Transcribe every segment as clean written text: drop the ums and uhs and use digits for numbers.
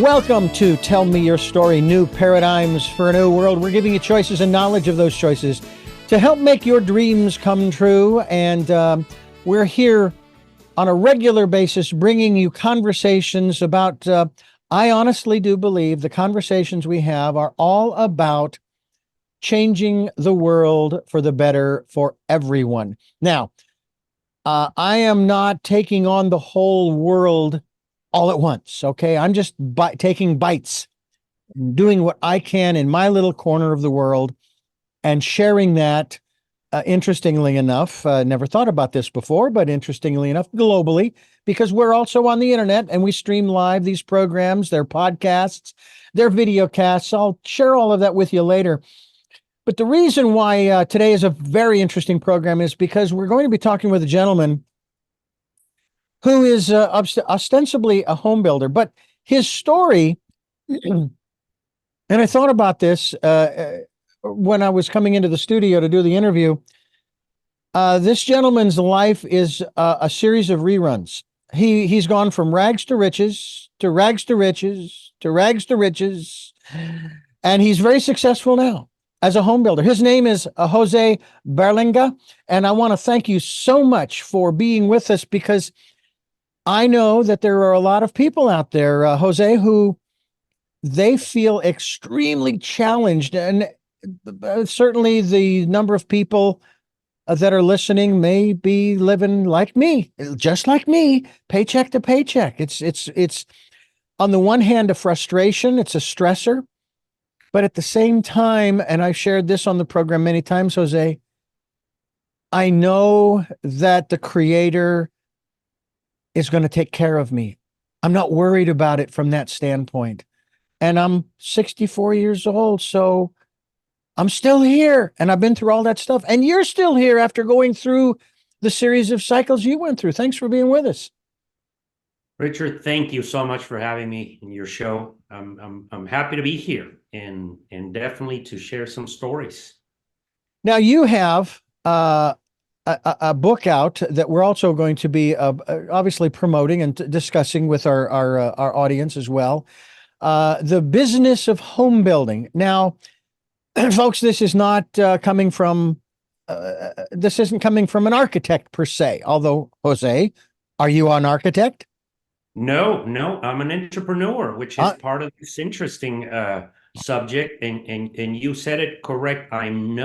Welcome to Tell Me Your Story, New Paradigms for a New World. We're giving you choices and knowledge of those choices to help make your dreams come true. And we're here on a regular basis bringing you conversations about, I honestly do believe the conversations we have are all about changing the world for the better for everyone. Now, I am not taking on the whole world all at once, okay? I'm just taking bites, doing what I can in my little corner of the world and sharing that, interestingly enough, never thought about this before, but interestingly enough, globally, because we're also on the internet and we stream live these programs, their podcasts, their video casts. I'll share all of that with you later. But the reason why today is a very interesting program is because we're going to be talking with a gentleman who is ostensibly a home builder, but his story, and I thought about this when I was coming into the studio to do the interview. This gentleman's life is a series of reruns. He's gone from rags to riches, to rags to riches, to rags to riches, and he's very successful now as a home builder. His name is Jose Berlanga, and I want to thank you so much for being with us, because I know that there are a lot of people out there, Jose, who they feel extremely challenged. And certainly the number of people that are listening may be living like me, just like me, paycheck to paycheck. It's on the one hand, a frustration. It's a stressor. But at the same time, and I've shared this on the program many times, Jose, I know that the Creator is going to take care of me. I'm not worried about it from that standpoint. And I'm 64 years old, so I'm still here. And I've been through all that stuff. And you're still here after going through the series of cycles you went through. Thanks for being with us. Richard, thank you so much for having me in your show. I'm happy to be here and definitely to share some stories. Now you have a book out that we're also going to be obviously promoting and discussing with our audience as well. The Business of Home Building. Now, folks, this is not coming from. This isn't coming from an architect per se. Although, Jose, are you an architect? No, I'm an entrepreneur, which is part of this interesting subject. And you said it correct. I'm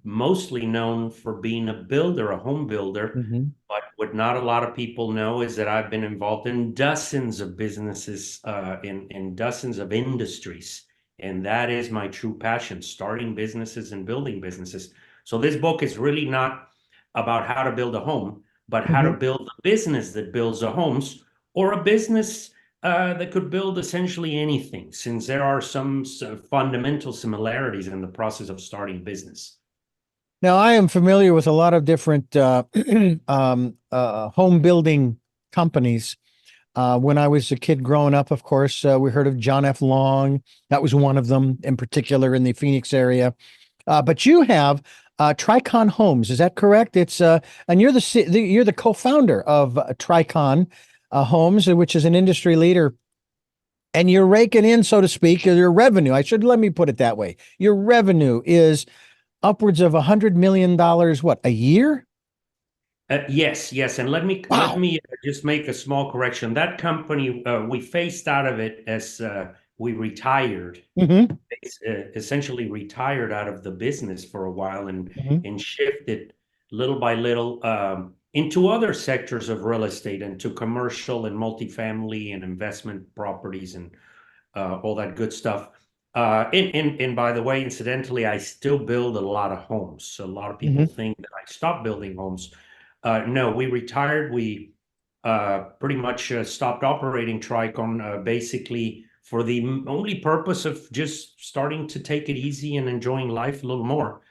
mostly known for being a builder, a home builder. Mm-hmm. But what not a lot of people know is that I've been involved in dozens of businesses, in dozens of industries. And that is my true passion, starting businesses and building businesses. So this book is really not about how to build a home, but how to build a business that builds a homes, or a business that could build essentially anything, since there are some fundamental similarities in the process of starting a business. Now, I am familiar with a lot of different home building companies. When I was a kid growing up, of course, we heard of John F. Long. That was one of them in particular in the Phoenix area. But you have Tricon Homes, is that correct? It's and you're the co-founder of Tricon Homes, which is an industry leader, and you're raking in, so to speak, your revenue. Let me put it that way. Your revenue is upwards of $100 million, what, a year? Yes. And let me just make a small correction. That company, we phased out of it as we retired. Mm-hmm. Essentially retired out of the business for a while and shifted little by little into other sectors of real estate, into commercial and multifamily and investment properties and all that good stuff. And by the way, incidentally, I still build a lot of homes. A lot of people think that I stopped building homes. No, we retired. We pretty much stopped operating Tricon basically for the only purpose of just starting to take it easy and enjoying life a little more.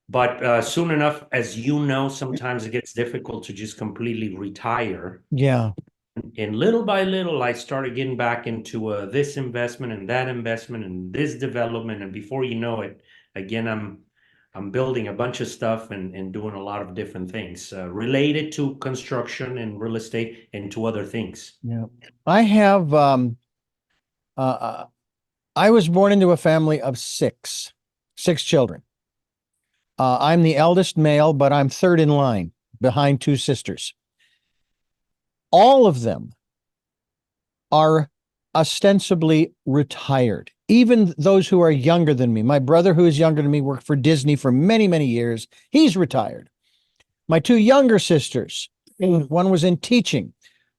But soon enough, as you know, sometimes it gets difficult to just completely retire. Yeah. And little by little, I started getting back into this investment and that investment and this development. And before you know it, again, I'm building a bunch of stuff and doing a lot of different things related to construction and real estate and to other things. Yeah. I have uh I was born into a family of six children. I'm the eldest male, but I'm third in line behind two sisters. All of them are ostensibly retired. Even those who are younger than me. My brother, who is younger than me, worked for Disney for many, many years. He's retired. My two younger sisters, one was in teaching.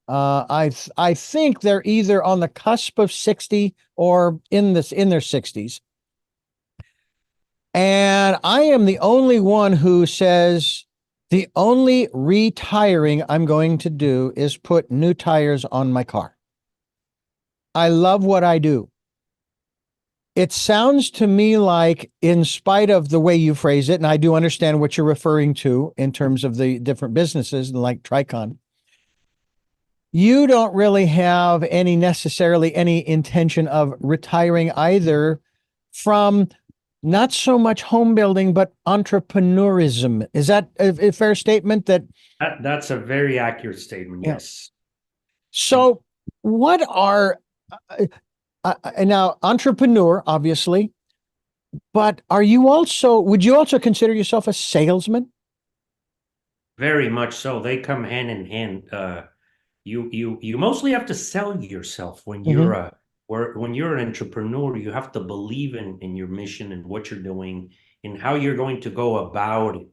I think they're either on the cusp of 60 or in their 60s. And I am the only one who says the only retiring I'm going to do is put new tires on my car. I love what I do. It sounds to me like, in spite of the way you phrase it, and I do understand what you're referring to in terms of the different businesses like Tricon, you don't really have necessarily any intention of retiring either from not so much home building, but entrepreneurism. Is that a fair statement? That's a very accurate statement. Yeah. Yes. So what are, now entrepreneur, obviously, but would you also consider yourself a salesman? Very much so. They come hand in hand. You mostly have to sell yourself when Mm-hmm. when you're an entrepreneur. You have to believe in your mission and what you're doing and how you're going to go about it.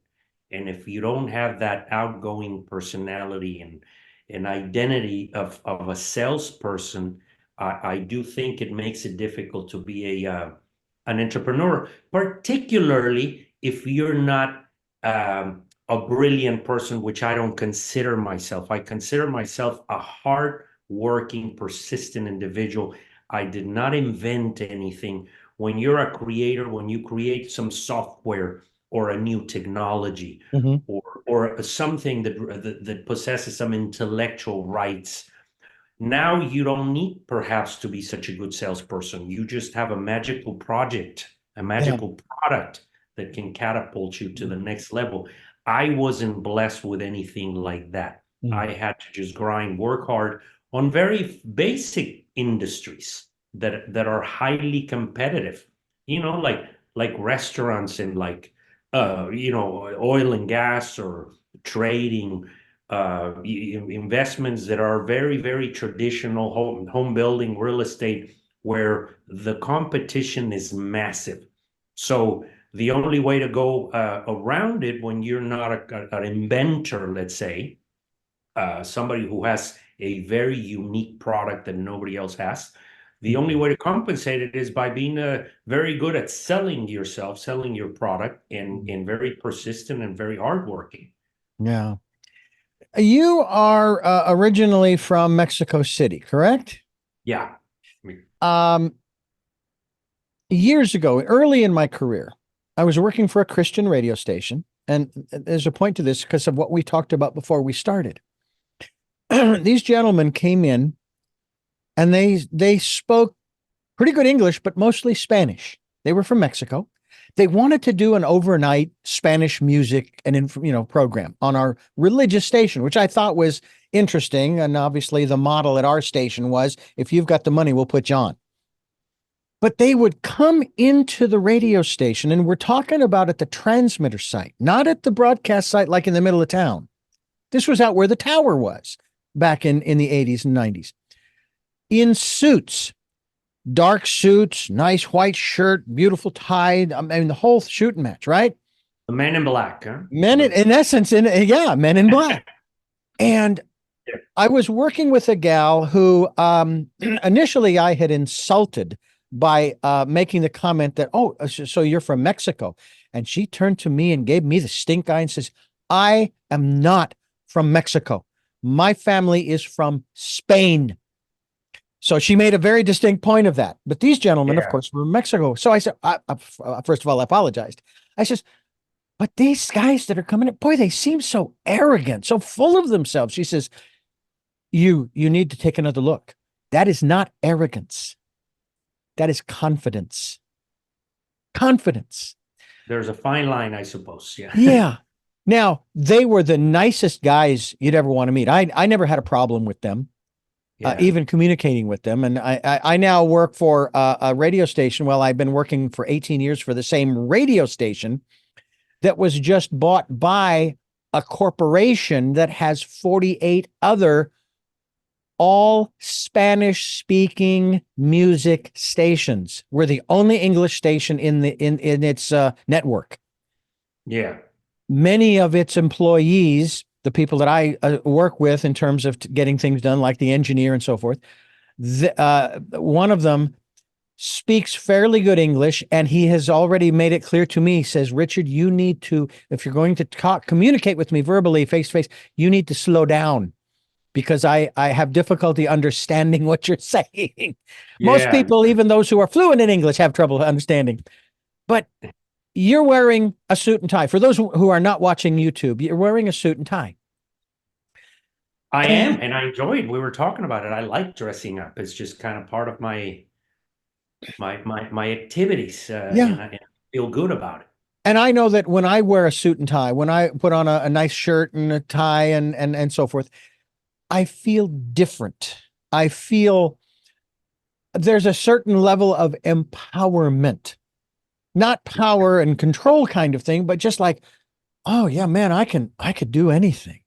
And if you don't have that outgoing personality and identity of a salesperson, I do think it makes it difficult to be an entrepreneur, particularly if you're not a brilliant person, which I don't consider myself. I consider myself a hard-working, persistent individual. I did not invent anything. When you're a creator, when you create some software or a new technology Mm-hmm. or something that possesses some intellectual rights, now you don't need perhaps to be such a good salesperson. You just have a magical project, a Yeah. magical product that can catapult you to the next level. I wasn't blessed with anything like that. Mm-hmm. I had to just grind, work hard on very basic industries that are highly competitive. Like restaurants and oil and gas or trading, investments that are very, very traditional home building, real estate, where the competition is massive. So the only way to go around it when you're not an inventor, let's say, somebody who has a very unique product that nobody else has, the only way to compensate it is by being very good at selling yourself, selling your product, and very persistent and very hardworking. Yeah. You are originally from Mexico City, correct? Yeah. Um, Years ago, early in my career, I was working for a Christian radio station. And there's a point to this because of what we talked about before we started. These gentlemen came in and they spoke pretty good English, but mostly Spanish. They were from Mexico. They wanted to do an overnight Spanish music and program on our religious station, which I thought was interesting. And obviously, the model at our station was, if you've got the money, we'll put you on. But they would come into the radio station, and we're talking about at the transmitter site, not at the broadcast site like in the middle of town. This was out where the tower was back in the 80s and 90s. In suits, dark suits, nice white shirt, beautiful tie. I mean, the whole shooting match, right? The Men in Black, huh? Men in essence, Men in Black. And I was working with a gal who initially I had insulted by making the comment that, oh, so you're from Mexico. And she turned to me and gave me the stink eye and says, I am not from Mexico. My family is from Spain. So she made a very distinct point of that. But these gentlemen, of course, were from Mexico. So I said, first of all, I apologized. I says, but these guys that are coming in, boy, they seem so arrogant, so full of themselves. She says, you need to take another look. That is not arrogance. That is confidence. Confidence. There's a fine line, I suppose. Yeah. Yeah. Now, they were the nicest guys you'd ever want to meet. I never had a problem with them, Yeah. even communicating with them. And I now work for a radio station. Well, I've been working for 18 years for the same radio station that was just bought by a corporation that has 48 other all Spanish speaking music stations. We're the only English station in its network. Yeah. Many of its employees, the people that I work with in terms of getting things done, like the engineer and so forth, one of them speaks fairly good English, and he has already made it clear to me. He says, Richard, you need to, if you're going to communicate with me verbally, face to face, you need to slow down because I have difficulty understanding what you're saying. Most Yeah. people, even those who are fluent in English, have trouble understanding. But you're wearing a suit and tie. For those who are not watching YouTube, you're wearing a suit and tie. I am, And and I enjoyed. We were talking about it. I like dressing up. It's just kind of part of my activities, yeah. and I feel good about it. And I know that when I wear a suit and tie, when I put on a nice shirt and a tie and so forth, I feel different. I feel there's a certain level of empowerment, not power and control kind of thing, but just like, oh yeah, man, I could do anything.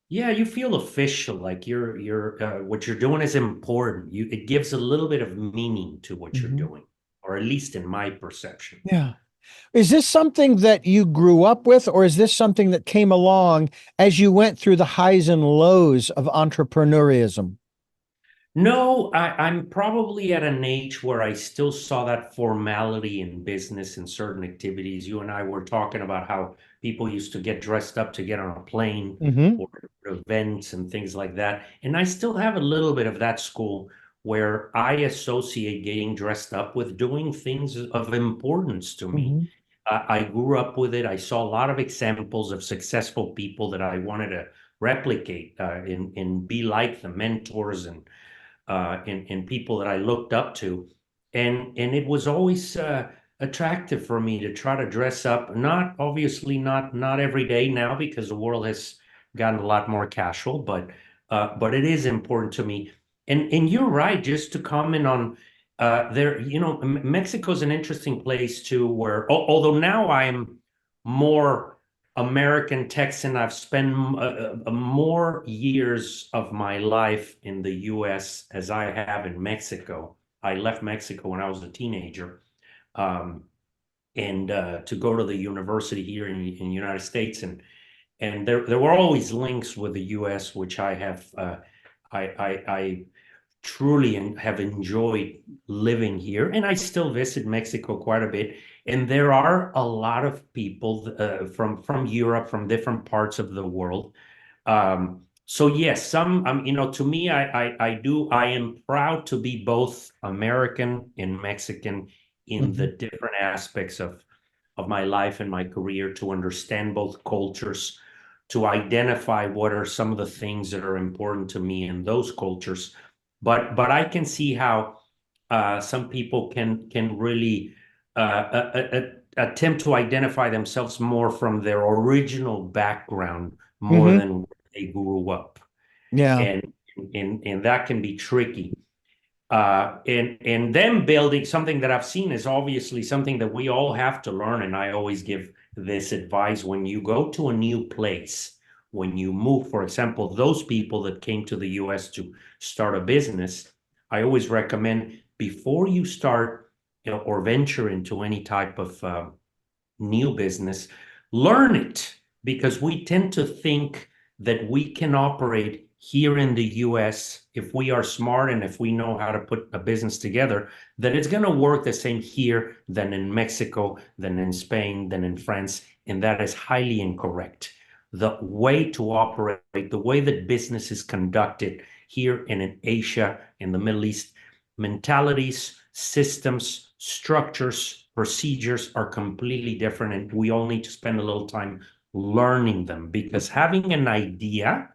Yeah, you feel official, like you're what you're doing is important. It gives a little bit of meaning to what you're Mhm. doing, or at least in my perception. Yeah. Is this something that you grew up with, or is this something that came along as you went through the highs and lows of entrepreneurism? No, I'm probably at an age where I still saw that formality in business and certain activities. You and I were talking about how people used to get dressed up to get on a plane Hmm. or events and things like that. And I still have a little bit of that school where I associate getting dressed up with doing things of importance to me. Hmm. I grew up with it. I saw a lot of examples of successful people that I wanted to replicate, and be like the mentors and people that I looked up to, and it was always attractive for me to try to dress up. Not obviously not every day now because the world has gotten a lot more casual, but it is important to me. And you're right. Just to comment on there, Mexico's an interesting place too, where although now I'm more American Texan. I've spent more years of my life in the US as I have in Mexico. I left Mexico when I was a teenager, um, and to go to the university here in the United States, and there were always links with the US, which I have I truly and have enjoyed living here, and I still visit Mexico quite a bit. And there are a lot of people from Europe, from different parts of the world. So yes, to me, I am proud to be both American and Mexican in the Hmm. different aspects of my life and my career, to understand both cultures, to identify what are some of the things that are important to me in those cultures. But I can see how some people can really attempt to identify themselves more from their original background more Hmm. than where they grew up, Yeah. and that can be tricky. And them building something that I've seen is obviously something that we all have to learn. And I always give this advice: when you go to a new place, when you move, for example, those people that came to the US to start a business, I always recommend, before you start, or venture into any type of new business, learn it, because we tend to think that we can operate here in the US, if we are smart and if we know how to put a business together, that it's going to work the same here than in Mexico, than in Spain, than in France. And that is highly incorrect. The way to operate, the way that business is conducted here and in Asia, in the Middle East, mentalities, systems, structures, procedures are completely different. And we all need to spend a little time learning them, because having an idea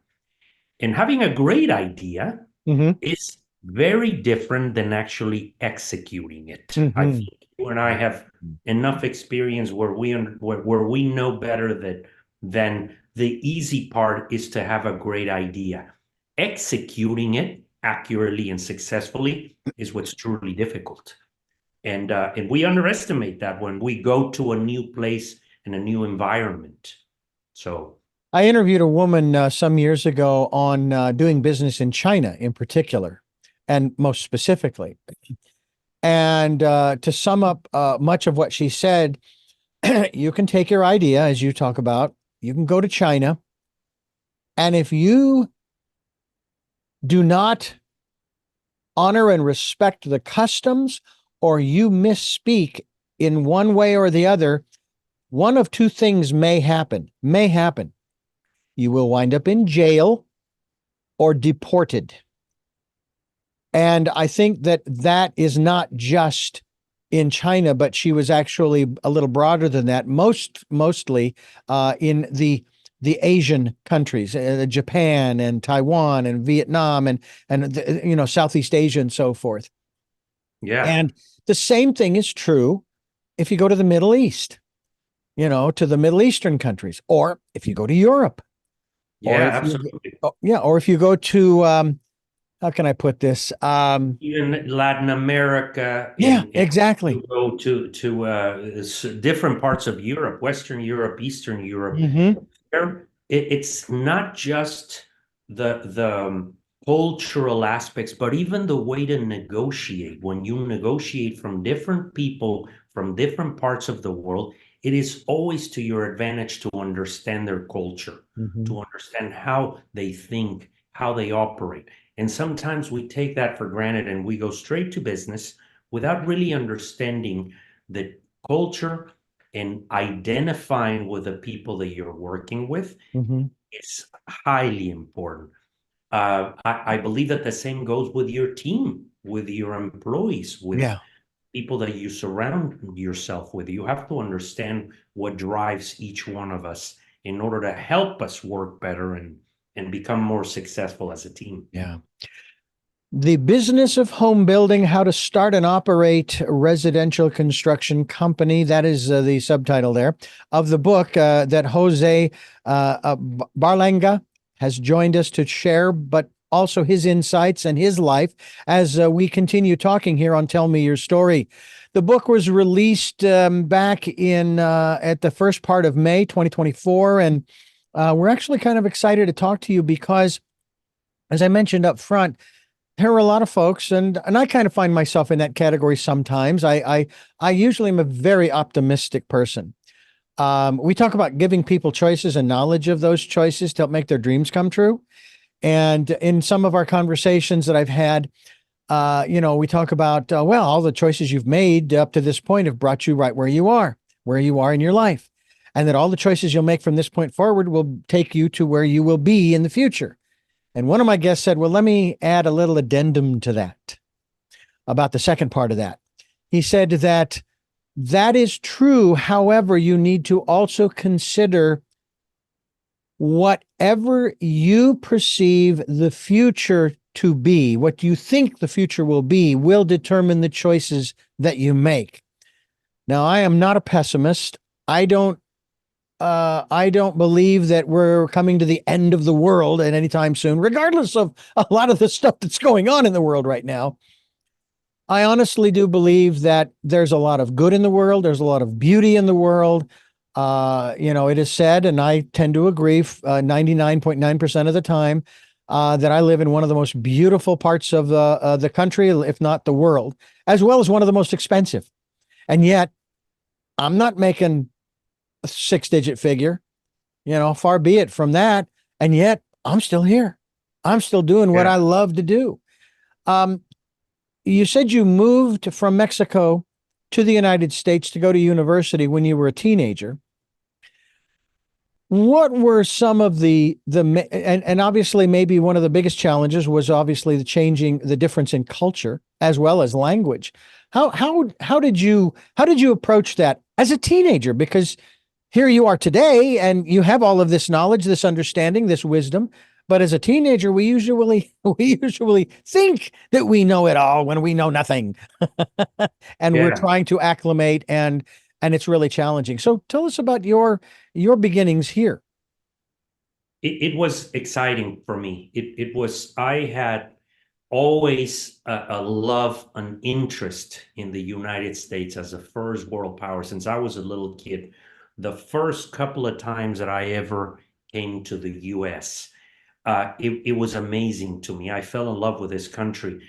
and having a great idea Hmm. is very different than actually executing it. I Hmm. think you and I have enough experience where we know better that than the easy part is to have a great idea. Executing it accurately and successfully is what's truly difficult. And we underestimate that when we go to a new place and a new environment. So I interviewed a woman some years ago on doing business in China in particular, and most specifically. And to sum up much of what she said, you can take your idea, as you talk about, you can go to China, and if you do not honor and respect the customs, or you misspeak in one way or the other, one of two things may happen. You will wind up in jail or deported. And I think that that is not just in China, but she was actually a little broader than that. Mostly in the Asian countries, Japan and Taiwan and Vietnam and Southeast Asia and so forth. yeah. And the same thing is true if you go to the Middle East, to the Middle Eastern countries, or if you go to Europe. Yeah, absolutely. Or if you go to how can I put this? Even Latin America. Exactly. You go to different parts of Europe, Western Europe, Eastern Europe. Mm-hmm. It's not just the cultural aspects, but even the way to negotiate. When you negotiate from different people from different parts of the world, it is always to your advantage to understand their culture, to understand how they think, how they operate. And sometimes we take that for granted and we go straight to business without really understanding the culture and identifying with the people that you're working with. Is highly important. I believe that the same goes with your team, with your employees, with people that you surround yourself with. You have to understand what drives each one of us in order to help us work better and become more successful as a team. Yeah. The Business of Home Building, How to Start and Operate a Residential Construction Company. That is the subtitle there of the book that Jose Berlanga has joined us to share, but also his insights and his life as we continue talking here on Tell Me Your Story. The book was released back in at the first part of May 2024, and we're actually kind of excited to talk to you because, as I mentioned up front, there are a lot of folks, and I kind of find myself in that category sometimes. I usually am a very optimistic person. We talk about giving people choices and knowledge of those choices to help make their dreams come true. And in some of our conversations that I've had, we talk about, all the choices you've made up to this point have brought you right where you are in your life. And that all the choices you'll make from this point forward will take you to where you will be in the future. And one of my guests said, well, let me add a little addendum to that about the second part of that. He said that is true. However, you need to also consider whatever you perceive the future to be, what you think the future will be, will determine the choices that you make. Now, I am not a pessimist. I don't believe that we're coming to the end of the world at any time soon, regardless of a lot of the stuff that's going on in the world right now. I honestly do believe that there's a lot of good in the world. There's a lot of beauty in the world. It is said, and I tend to agree 99.9% of the time, that I live in one of the most beautiful parts of the country, if not the world, as well as one of the most expensive. And yet I'm not making a 6-digit figure, far be it from that. And yet I'm still here. I'm still doing what I love to do. You said you moved from Mexico to the United States to go to university when you were a teenager. What were some of and obviously maybe one of the biggest challenges was obviously the difference in culture as well as language. How did you approach that as a teenager? Because here you are today and you have all of this knowledge, this understanding, this wisdom. But as a teenager, we usually we usually think that we know it all when we know nothing. And we're Yeah. trying to acclimate, and it's really challenging. So tell us about your beginnings here. It was exciting for me. I had always a love, an interest in the United States as a first world power since I was a little kid. The first couple of times that I ever came to the US, it was amazing to me. I fell in love with this country.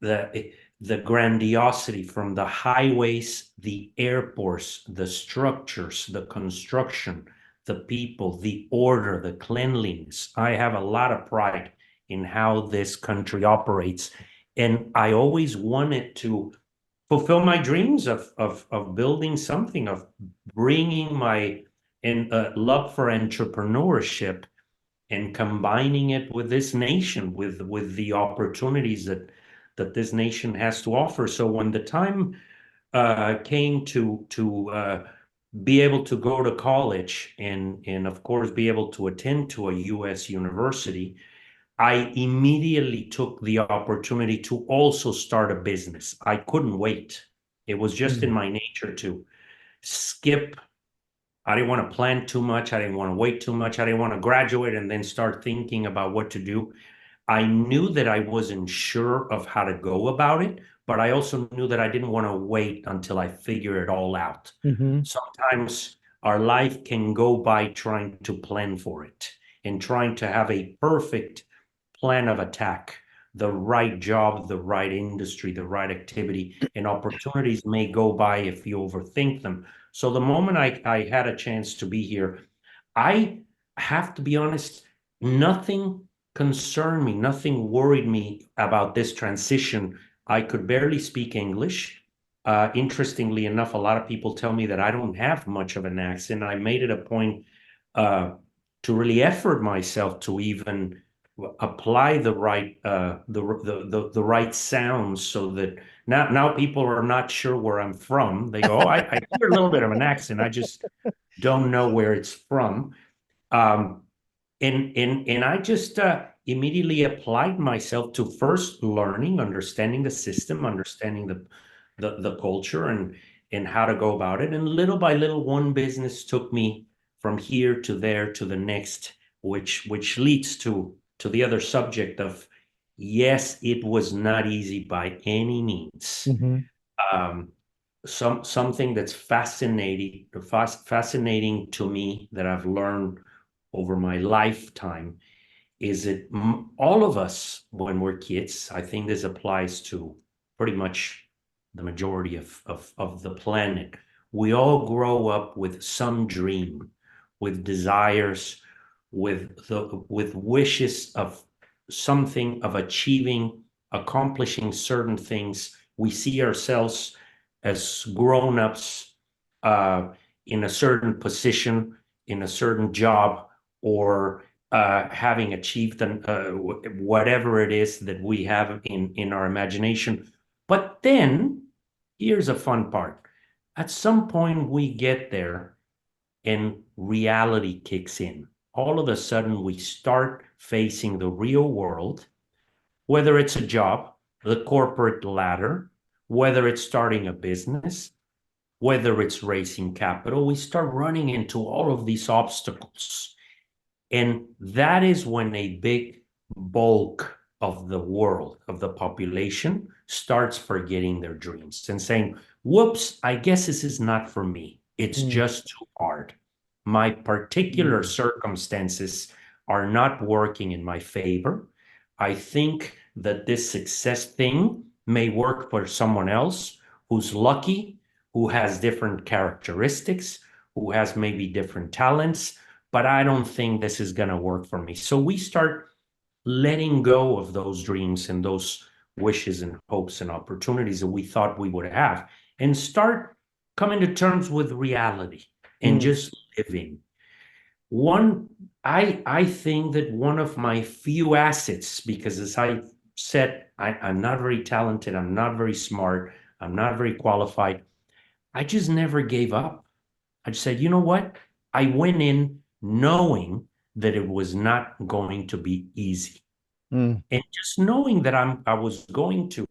The grandiosity from the highways, the airports, the structures, the construction, the people, the order, the cleanliness. I have a lot of pride in how this country operates. And I always wanted to fulfill my dreams of building something, of bringing my love for entrepreneurship and combining it with this nation, with the opportunities that this nation has to offer. So when the time came to be able to go to college and of course be able to attend to a U.S. university, I immediately took the opportunity to also start a business. I couldn't wait. It was just in Mm. my nature to skip. I didn't want to plan too much. I didn't want to wait too much. I didn't want to graduate and then start thinking about what to do. I knew that I wasn't sure of how to go about it, but I also knew that I didn't want to wait until I figure it all out. Hmm. Sometimes our life can go by trying to plan for it and trying to have a perfect plan of attack, the right job, the right industry, the right activity, and opportunities may go by if you overthink them. So the moment I had a chance to be here, I have to be honest, nothing concerned me, nothing worried me about this transition. I could barely speak English. Interestingly enough, a lot of people tell me that I don't have much of an accent. I made it a point uh, to really effort myself to even apply the right sounds so that now people are not sure where I'm from. They go, oh, I hear a little bit of an accent. I just don't know where it's from. Um, and I just immediately applied myself to first learning, understanding the system, understanding the culture and how to go about it. And little by little, one business took me from here to there to the next, which leads to the other subject of yes, it was not easy by any means. Hmm. Um, something that's fascinating to me that I've learned over my lifetime is that all of us, when we're kids, I think this applies to pretty much the majority of the planet. We all grow up with some dream, with desires, with wishes of something, of achieving, accomplishing certain things. We see ourselves as grown-ups uh, in a certain position, in a certain job, or having achieved whatever it is that we have in our imagination. But then here's a fun part. At some point, we get there and reality kicks in. All of a sudden, we start facing the real world, whether it's a job, the corporate ladder, whether it's starting a business, whether it's raising capital. We start running into all of these obstacles. And that is when a big bulk of the world, of the population, starts forgetting their dreams and saying, whoops, I guess this is not for me. It's Mm. just too hard. My particular Mm. circumstances are not working in my favor. I think that this success thing may work for someone else who's lucky, who has different characteristics, who has maybe different talents, but I don't think this is going to work for me. So we start letting go of those dreams and those wishes and hopes and opportunities that we thought we would have and start coming to terms with reality and Mm. just living. One, I think that one of my few assets, because as I said, I'm not very talented, I'm not very smart, I'm not very qualified. I just never gave up. I just said, you know what? I went in knowing that it was not going to be easy. Mm. And just knowing that I was going to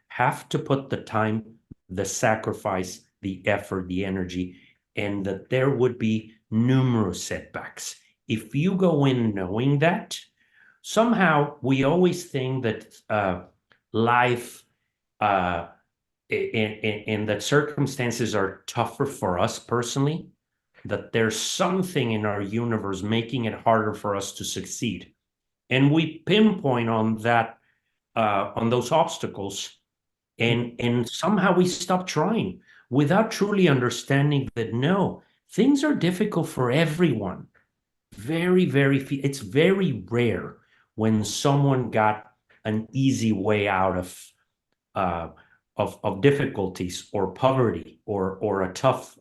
have to put the time, the sacrifice, the effort, the energy, and that there would be numerous setbacks. If you go in knowing that, somehow we always think that life uh, and that circumstances are tougher for us personally, that there's something in our universe making it harder for us to succeed. And we pinpoint on that, on those obstacles, and somehow we stop trying without truly understanding that no, things are difficult for everyone. Very, very few. It's very rare when someone got an easy way out uh, of difficulties or poverty or a tough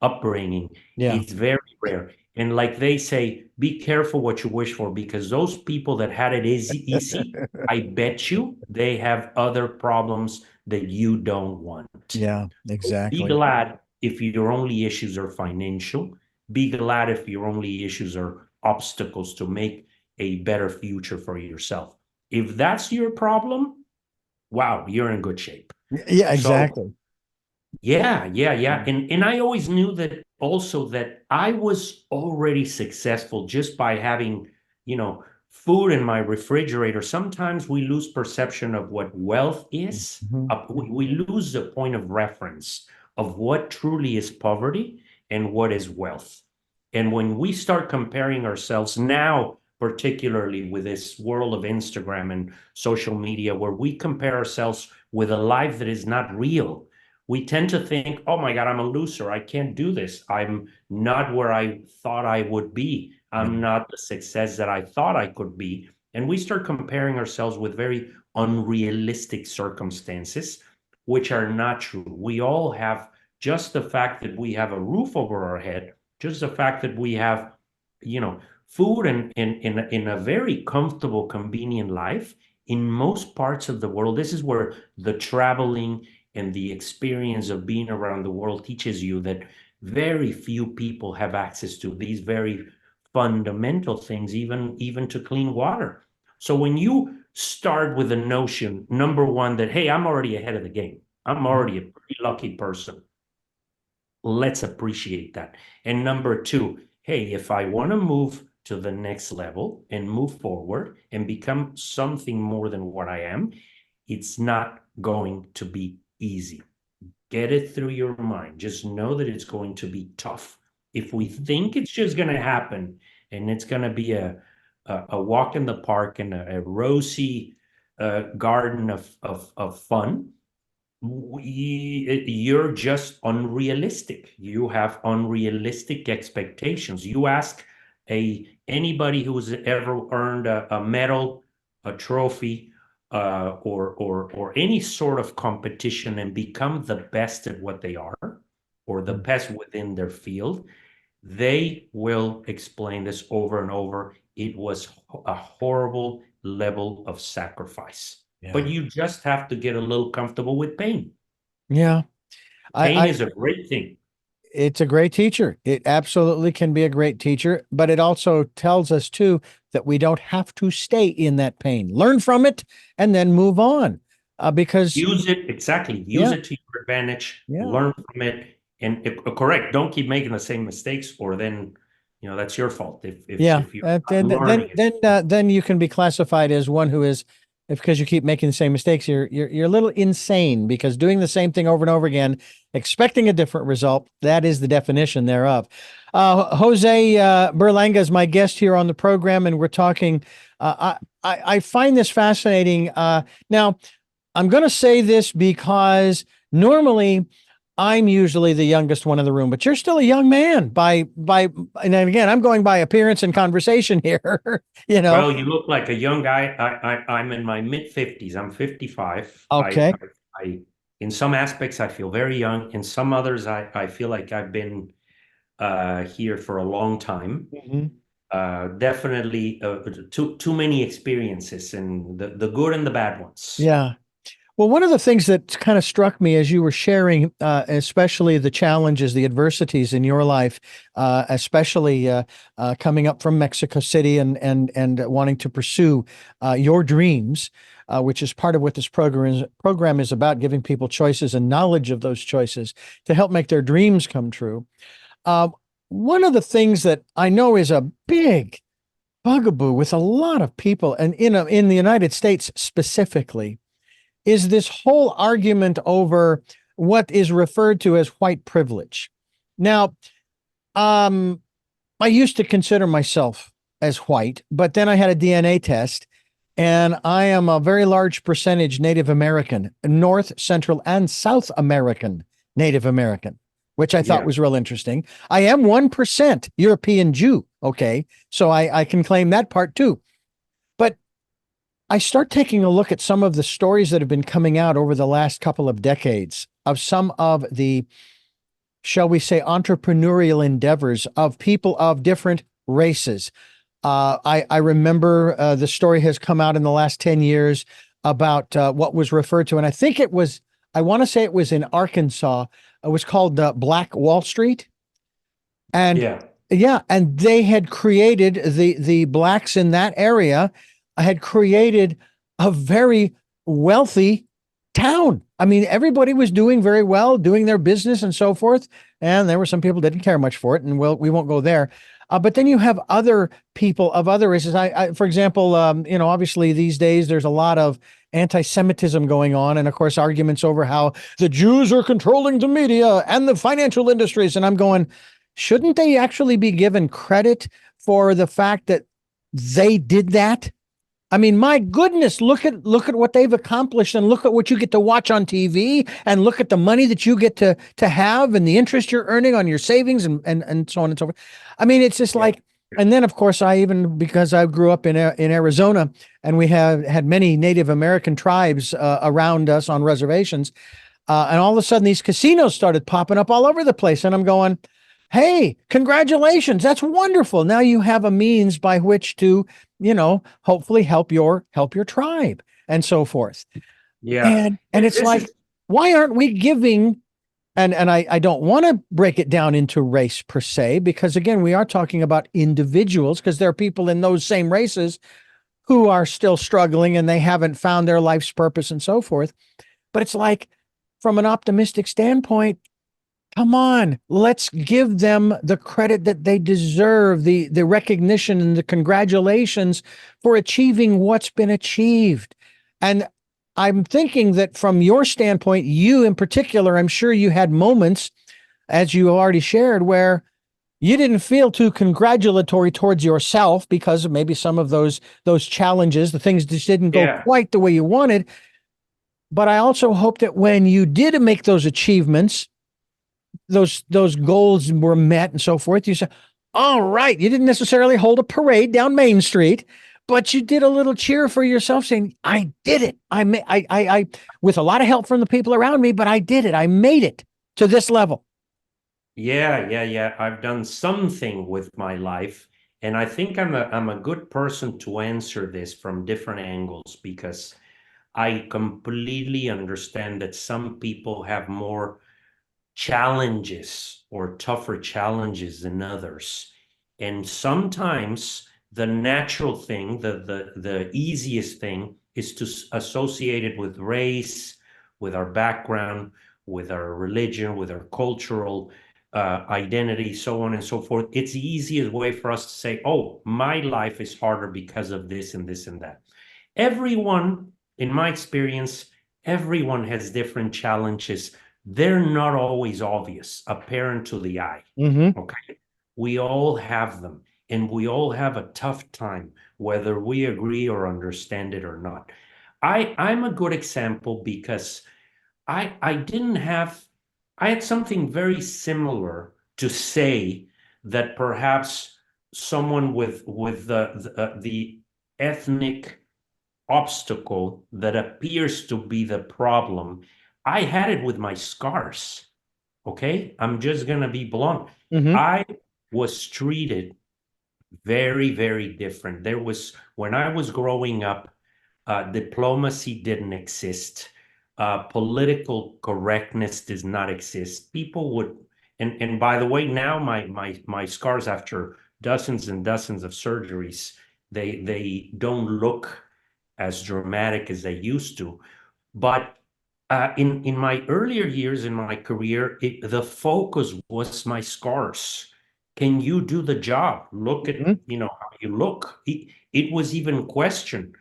upbringing. Yeah. It's very rare. And like they say, be careful what you wish for, because those people that had it easy, I bet you they have other problems that you don't want. Yeah, Be exactly. glad if your only issues are financial. Be glad if your only issues are obstacles to make a better future for yourself. If that's your problem, wow, you're in good shape. Yeah, So exactly. yeah. And I always knew that also that I was already successful just by having, food in my refrigerator. Sometimes we lose perception of what wealth is. Mhm. We lose the point of reference of what truly is poverty and what is wealth. And when we start comparing ourselves now, particularly with this world of Instagram and social media, where we compare ourselves with a life that is not real, we tend to think, oh my God, I'm a loser. I can't do this. I'm not where I thought I would be. Yeah. I'm not the success that I thought I could be. And we start comparing ourselves with very unrealistic circumstances, which are not true. We all have just the fact that we have a roof over our head, just the fact that we have, food and in a very comfortable, convenient life in most parts of the world. This is where the traveling and the experience of being around the world teaches you that very few people have access to these very fundamental things, even to clean water. So when you start with the notion, number one, that hey, I'm already ahead of the game, I'm already a pretty lucky person, let's appreciate that. And number two, hey, if I want to move to the next level and move forward and become something more than what I am, it's not going to be easy. Get it through your mind. Just know that it's going to be tough. If we think it's just going to happen and it's going to be a walk in the park and a rosy garden of fun, you're just unrealistic. You have unrealistic expectations. You ask anybody who's ever earned a medal, a trophy, or any sort of competition and become the best at what they are, or the best within their field, they will explain this over and over. It was a horrible level of sacrifice. But Yeah. you just have to get a little comfortable with pain. Yeah. Pain I is a great thing. it's a great teacher. It absolutely can be a great teacher, but it also tells us too that we don't have to stay in that pain. Learn from it and then move on. Because Use it, exactly. Use yeah, it to your advantage. yeah. Learn from it, and correct. Don't keep making the same mistakes, or then that's your fault Yeah, if you're not then learning it. then you can be classified as one who is, if because you keep making the same mistakes, you're a little insane because doing the same thing over and over again, expecting a different result, that is the definition thereof. Jose Berlanga is my guest here on the program, and we're talking. I find this fascinating. Now, I'm going to say this because normally I'm usually the youngest one in the room, but you're still a young man and then again, I'm going by appearance and conversation here, you know. Well, you look like a young guy. I'm in my mid 50s. I'm 55. Okay. I in some aspects I feel very young. In some others, I feel like I've been here for a long time. Mhm. Definitely too many experiences, and the good and the bad ones. Yeah. Well, one of the things that kind of struck me as you were sharing, especially the challenges, the adversities in your life, especially coming up from Mexico City and wanting to pursue your dreams, which is part of what this program is about, giving people choices and knowledge of those choices to help make their dreams come true. Uh, One of the things that I know is a big bugaboo with a lot of people, and in the United States specifically, is this whole argument over what is referred to as white privilege. Now, um, I used to consider myself as white, but then I had a DNA test, and I am a very large percentage Native American, North, Central, and South American Native American, which I thought Yeah. was real interesting. I am 1% European Jew. Okay. So I can claim that part too. But I start taking a look at some of the stories that have been coming out over the last couple of decades of some of the, shall we say, entrepreneurial endeavors of people of different races. I remember the story has come out in the last 10 years about what was referred to, and I think it was, I want to say it was in Arkansas. It was called Black Wall Street. And Yeah. yeah, and they had created the blacks in that area had created a very wealthy town. I mean, everybody was doing very well, doing their business and so forth. And there were some people that didn't care much for it, and we won't go there. But then you have other people of other races. For example, obviously these days there's a lot of anti-Semitism going on, and of course arguments over how the Jews are controlling the media and the financial industries. And I'm going, shouldn't they actually be given credit for the fact that they did that? I mean, my goodness, look at what they've accomplished, and look at what you get to watch on TV, and look at the money that you get to have, and the interest you're earning on your savings, and so on and so forth. I mean, it's just Yeah. like, and then of course I even, because I grew up in Arizona, and we have had many Native American tribes around us on reservations, and all of a sudden these casinos started popping up all over the place, and I'm going, hey, congratulations. That's wonderful. Now you have a means by which to, hopefully help your tribe and so forth. Yeah. And it's This like, is, why aren't we giving, and I don't want to break it down into race per se, because again, we are talking about individuals, because there are people in those same races who are still struggling and they haven't found their life's purpose and so forth. But it's like, from an optimistic standpoint, come on, let's give them the credit that they deserve, the recognition and the congratulations for achieving what's been achieved. And I'm thinking that from your standpoint, you in particular, I'm sure you had moments, as you already shared, where you didn't feel too congratulatory towards yourself because of maybe some of those challenges, the things just didn't go yeah. quite the way you wanted. But I also hope that when you did make those achievements, those goals were met and so forth, you say, all right, you didn't necessarily hold a parade down Main Street, but you did a little cheer for yourself, saying, I did it. I with a lot of help from the people around me, but I did it. I made it to this level. Yeah. I've done something with my life, and I think I'm a good person to answer this from different angles because I completely understand that some people have more challenges or tougher challenges than others. And sometimes the natural thing, the easiest thing is to associate it with race, with our background, with our religion, with our cultural identity, so on and so forth. It's the easiest way for us to say, oh, my life is harder because of this and this and that. Everyone, in my experience, everyone has different challenges. They're not always obvious, apparent to the eye. Mm-hmm. Okay. We all have them, and we all have a tough time, whether we agree or understand it or not. I'm a good example because I didn't have, I had something very similar to say that perhaps someone with the ethnic obstacle that appears to be the problem. I had it with my scars. Okay. I'm just going to be blunt. Mm-hmm. I was treated very, very different. When I was growing up, diplomacy didn't exist. political correctness does not exist. People would, and by the way, now my scars after dozens and dozens of surgeries, they don't look as dramatic as they used to. But in my earlier years in my career, the focus was my scars. Can you do the job? Look at, how you look. It was even questioned.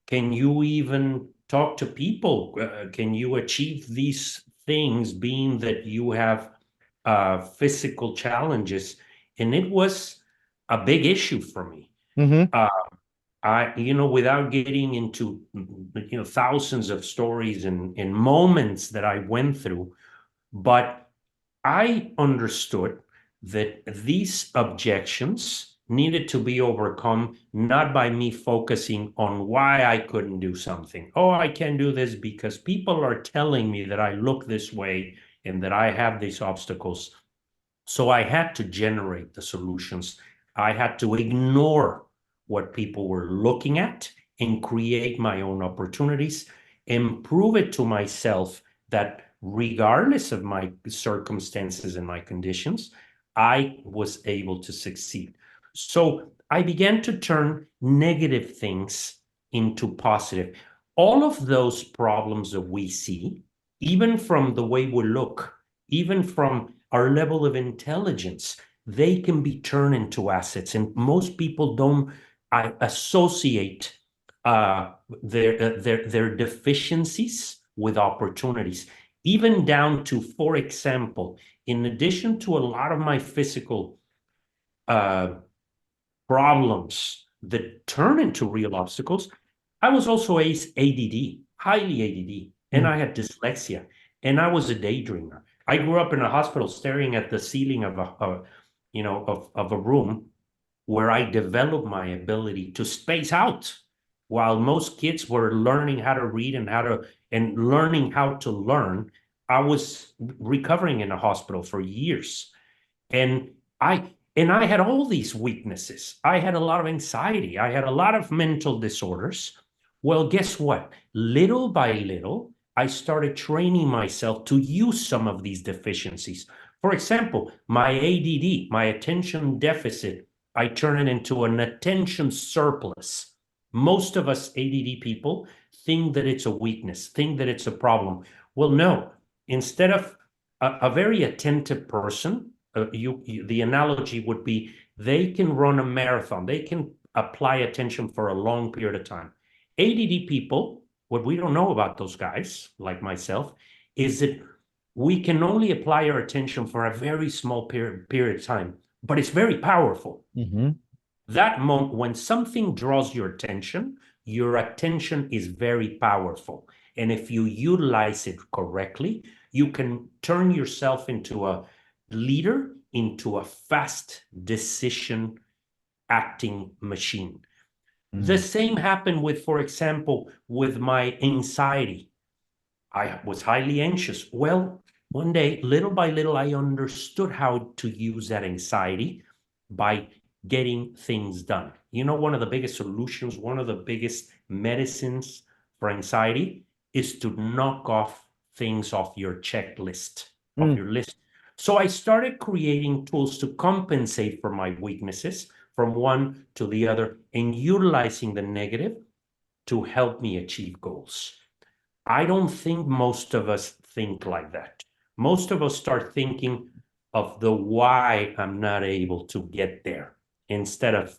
Can you even talk to people? Can you achieve these things, being that you have physical challenges? And it was a big issue for me. Without getting into, thousands of stories and moments that I went through, but I understood that these objections needed to be overcome, not by me focusing on why I couldn't do something. Oh, I can't do this because people are telling me that I look this way and that I have these obstacles. So I had to generate the solutions. I had to ignore what people were looking at and create my own opportunities and prove it to myself that regardless of my circumstances and my conditions, I was able to succeed. So I began to turn negative things into positive. All of those problems that we see, even from the way we look, even from our level of intelligence, they can be turned into assets. And most people don't associate their deficiencies with opportunities, even down to, for example, in addition to a lot of my physical problems that turn into real obstacles, I was also ADD, highly ADD, and I had dyslexia, and I was a daydreamer. I grew up in a hospital staring at the ceiling of a room where I developed my ability to space out while most kids were learning how to read and learning how to learn. I was recovering in a hospital for years. And I had all these weaknesses. I had a lot of anxiety. I had a lot of mental disorders. Well, guess what? Little by little, I started training myself to use some of these deficiencies. For example, my ADD, my attention deficit, I turn it into an attention surplus. Most of us ADD people think that it's a weakness, think that it's a problem. Well, no. Instead of a very attentive person, the analogy would be they can run a marathon. They can apply attention for a long period of time. ADD people, what we don't know about those guys, like myself, is that we can only apply our attention for a very small period of time, but it's very powerful. That moment, when something draws your attention is very powerful. And if you utilize it correctly, you can turn yourself into a leader, into a fast decision acting machine. The same happened with, for example, with my anxiety. I was highly anxious. Well, one day, little by little, I understood how to use that anxiety by getting things done. One of the biggest solutions, one of the biggest medicines for anxiety is to knock off things off your checklist, of your list. So I started creating tools to compensate for my weaknesses from one to the other and utilizing the negative to help me achieve goals. I don't think most of us think like that. Most of us start thinking of the why I'm not able to get there instead of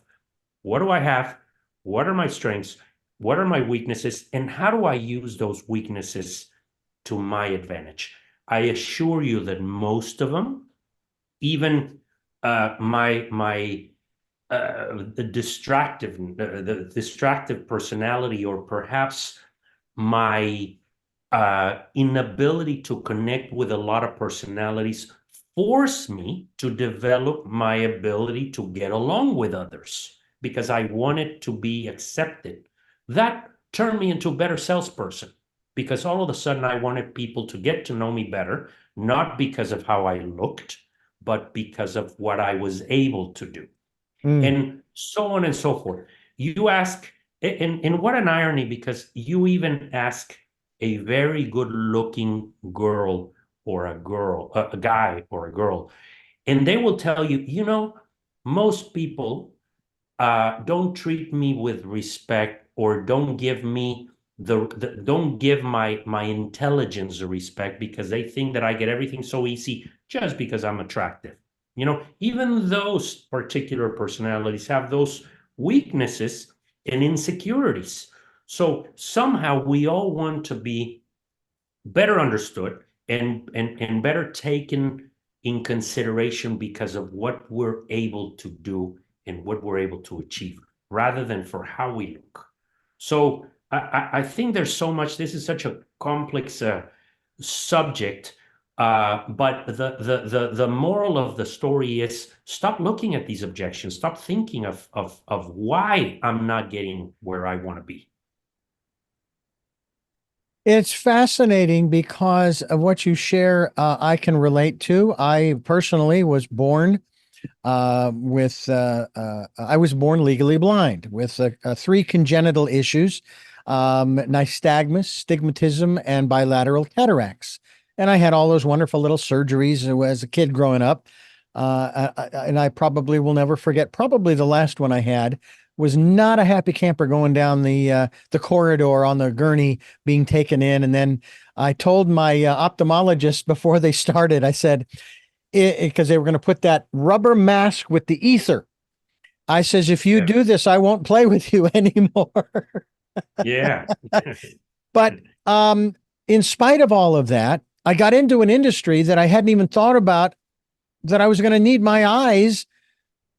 what do I have? What are my strengths? What are my weaknesses? And how do I use those weaknesses to my advantage? I assure you that most of them, even the distractive personality, or perhaps my inability to connect with a lot of personalities, force me to develop my ability to get along with others because I wanted to be accepted. That turned me into a better salesperson because all of a sudden I wanted people to get to know me better, not because of how I looked, but because of what I was able to do. And so on and so forth. You ask, and what an irony, because you even ask a very good looking girl or a guy or a girl, and they will tell you, most people don't treat me with respect, or don't give me don't give my intelligence the respect, because they think that I get everything so easy just because I'm attractive. Even those particular personalities have those weaknesses and insecurities. So somehow we all want to be better understood and better taken in consideration because of what we're able to do and what we're able to achieve, rather than for how we look. So I think there's so much. This is such a complex subject, but the moral of the story is, stop looking at these objections. Stop thinking of why I'm not getting where I want to be. It's fascinating because of what you share. I can relate to. I personally was born I was born legally blind with three congenital issues: nystagmus, stigmatism, and bilateral cataracts. And I had all those wonderful little surgeries as a kid growing up. And I probably will never forget. Probably the last one I had was not a happy camper, going down the corridor on the gurney, being taken in. And then I told my ophthalmologist before they started, I said, because they were going to put that rubber mask with the ether. I says, if you do this, I won't play with you anymore. Yeah. But in spite of all of that, I got into an industry that I hadn't even thought about, that I was going to need my eyes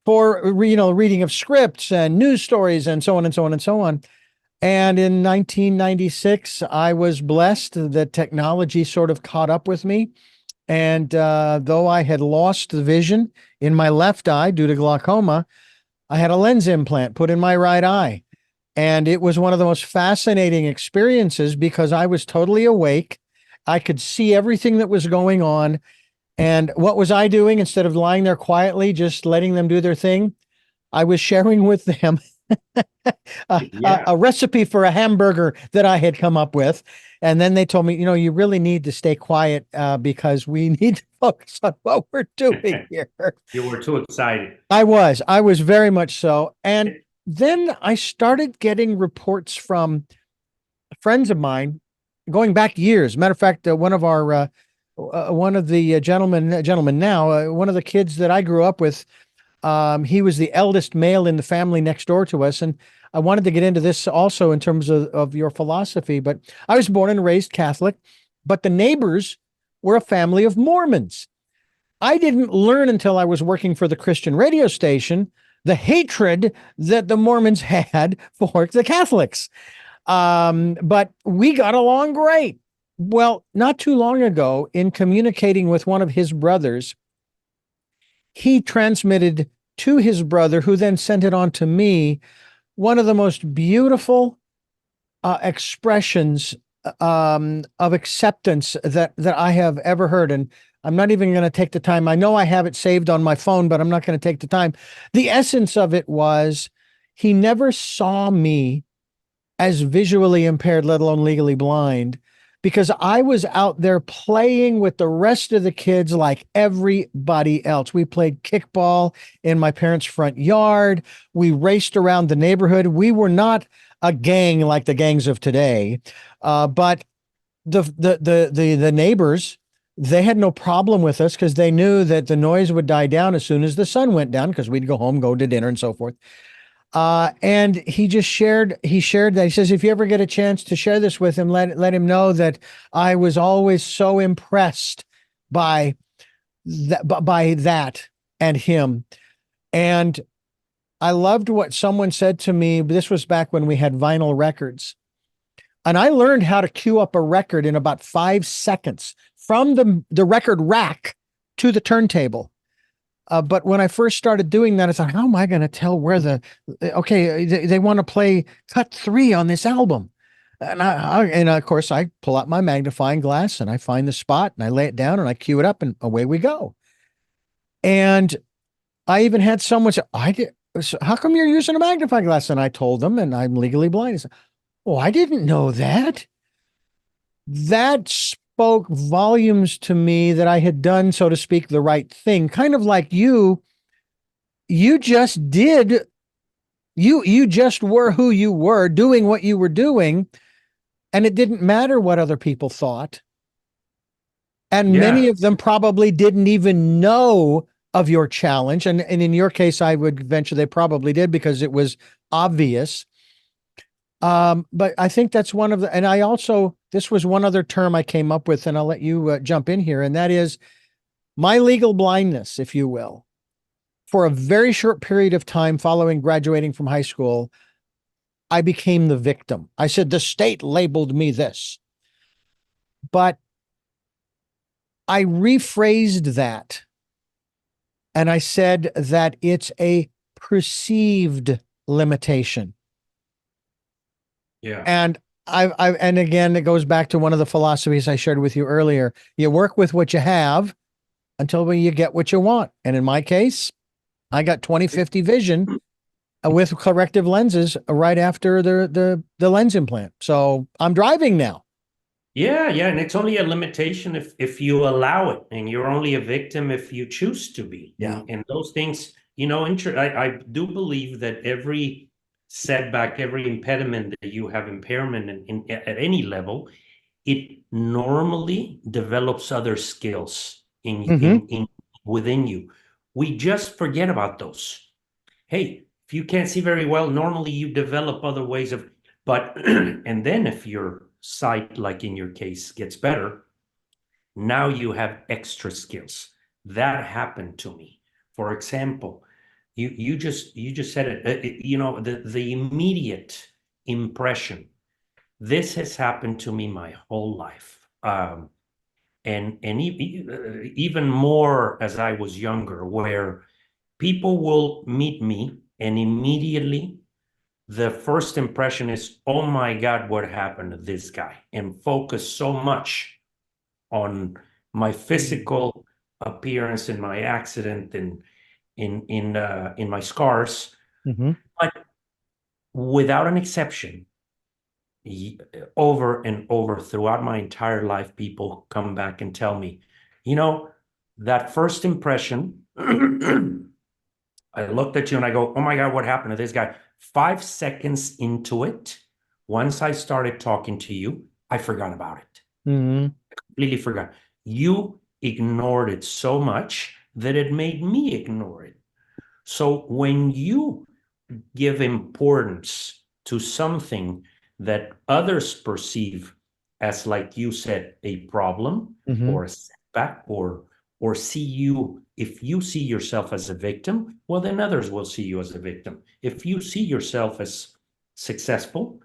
for, reading of scripts and news stories and so on and so on and so on. And in 1996, I was blessed that technology sort of caught up with me. And though I had lost the vision in my left eye due to glaucoma, I had a lens implant put in my right eye. And it was one of the most fascinating experiences because I was totally awake. I could see everything that was going on. And what was I doing? Instead of lying there quietly, just letting them do their thing, I was sharing with them a recipe for a hamburger that I had come up with. And then they told me, you really need to stay quiet because we need to focus on what we're doing here. You were too excited. I was very much so. And then I started getting reports from friends of mine going back years. Matter of fact, one of the gentlemen now, one of the kids that I grew up with, he was the eldest male in the family next door to us. And I wanted to get into this also in terms of your philosophy, but I was born and raised Catholic, but the neighbors were a family of Mormons. I didn't learn until I was working for the Christian radio station the hatred that the Mormons had for the Catholics. But we got along great. Well, not too long ago, in communicating with one of his brothers, he transmitted to his brother, who then sent it on to me, one of the most beautiful expressions of acceptance that I have ever heard. And I'm not even going to take the time. I know I have it saved on my phone, but I'm not going to take the time. The essence of it was, he never saw me as visually impaired, let alone legally blind, because I was out there playing with the rest of the kids like everybody else. We played kickball in my parents' front yard. We raced around the neighborhood. We were not a gang like the gangs of today, but the neighbors, they had no problem with us because they knew that the noise would die down as soon as the sun went down, because we'd go home, go to dinner and so forth. And he shared that. He says, if you ever get a chance to share this with him, let him know that I was always so impressed by that and him. And I loved what someone said to me. This was back when we had vinyl records. And I learned how to cue up a record in about 5 seconds from the record rack to the turntable. But when I first started doing that, I thought, how am I going to tell where they want to play cut 3 on this album? And of course, I pull out my magnifying glass and I find the spot and I lay it down and I cue it up and away we go. And I even had someone say, so how come you're using a magnifying glass? And I told them, and I'm legally blind. I said, oh, I didn't know that. that spoke volumes to me that I had done, so to speak, the right thing. Kind of like you just did, you just were who you were, doing what you were doing, and it didn't matter what other people thought. And many Yeah. of them probably didn't even know of your challenge. And in your case, I would venture they probably did because it was obvious. But I think that's one of the, and I also, this was one other term I came up with, and I'll let you jump in here, and that is my legal blindness, if you will. For a very short period of time following graduating from high school, I became the victim. I said, the state labeled me this. But I rephrased that and I said that it's a perceived limitation. Yeah. And and again, it goes back to one of the philosophies I shared with you earlier. You work with what you have until you get what you want. And in my case, I got 20/50 vision with corrective lenses right after the lens implant. So I'm driving now. Yeah, yeah, and it's only a limitation if you allow it, and you're only a victim if you choose to be. Yeah. And those things, I do believe that every setback, every impediment that you have impairment at any level, it normally develops other skills Mm-hmm. in within you. We just forget about those. Hey, if you can't see very well, normally you develop other ways of, but, and then if your sight, like in your case, gets better, now you have extra skills. That happened to me. For example, you just said it, the immediate impression. This has happened to me my whole life. And even more as I was younger, where people will meet me and immediately the first impression is, oh my God, what happened to this guy? And focus so much on my physical appearance and my accident and in my scars. Mm-hmm. But without an exception, over and over throughout my entire life, people come back and tell me, you know, that first impression, I looked at you and I go, oh my God, what happened to this guy? 5 seconds into it, once I started talking to you, I forgot about it. Mm-hmm. Completely forgot. You ignored it so much that it made me ignore it. So when you give importance to something that others perceive as, like you said, a problem Mm-hmm. or a setback, or see you, if you see yourself as a victim, well, then others will see you as a victim. If you see yourself as successful,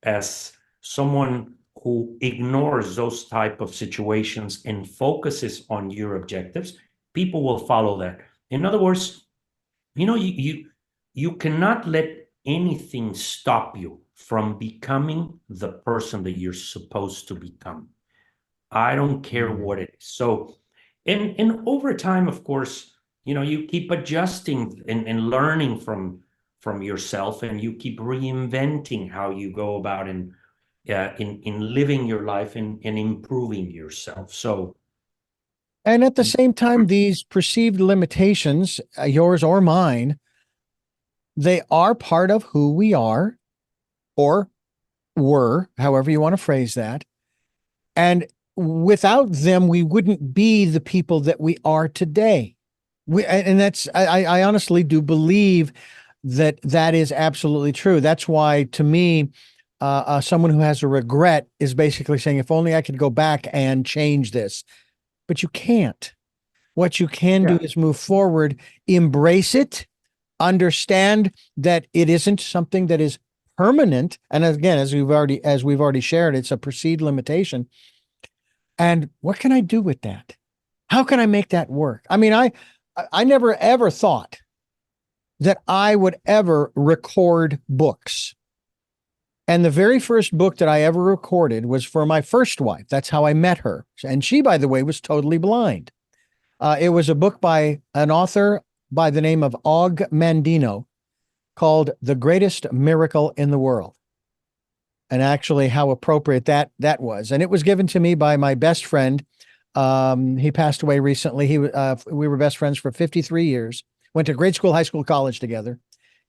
as someone who ignores those type of situations and focuses on your objectives, people will follow that. In other words, you cannot let anything stop you from becoming the person that you're supposed to become. I don't care Mm-hmm. what it is. So, and over time, of course, you keep adjusting and learning from yourself, and you keep reinventing how you go about in living your life and improving yourself. So, And at the same time, these perceived limitations, yours or mine, they are part of who we are or were, however you want to phrase that. And without them, we wouldn't be the people that we are today. And that's, I honestly do believe that that is absolutely true. That's why, to me, someone who has a regret is basically saying, if only I could go back and change this. But you can't. What you can do yeah, is move forward, embrace it, understand that it isn't something that is permanent. And again, as we've already shared, it's a perceived limitation. And what can I do with that? How can I make that work? I mean, I never ever thought that I would ever record books. And the very first book that I ever recorded was for my first wife. That's how I met her. And she, by the way, was totally blind. It was a book by an author by the name of Og Mandino called The Greatest Miracle in the World. and actually how appropriate that was. And it was given to me by my best friend. He passed away recently. We were best friends for 53 years. Went to grade school, high school, college together.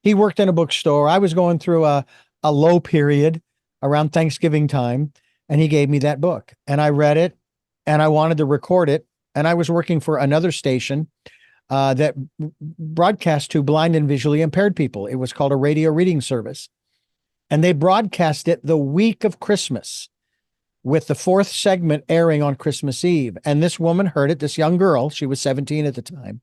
He worked in a bookstore. I was going through a low period around Thanksgiving time, and he gave me that book, and I read it, and I wanted to record it. And I was working for another station that broadcast to blind and visually impaired people. It was called a radio reading service, and they broadcast it the week of Christmas, with the fourth segment airing on Christmas Eve. And this woman heard it, this young girl, she was 17 at the time,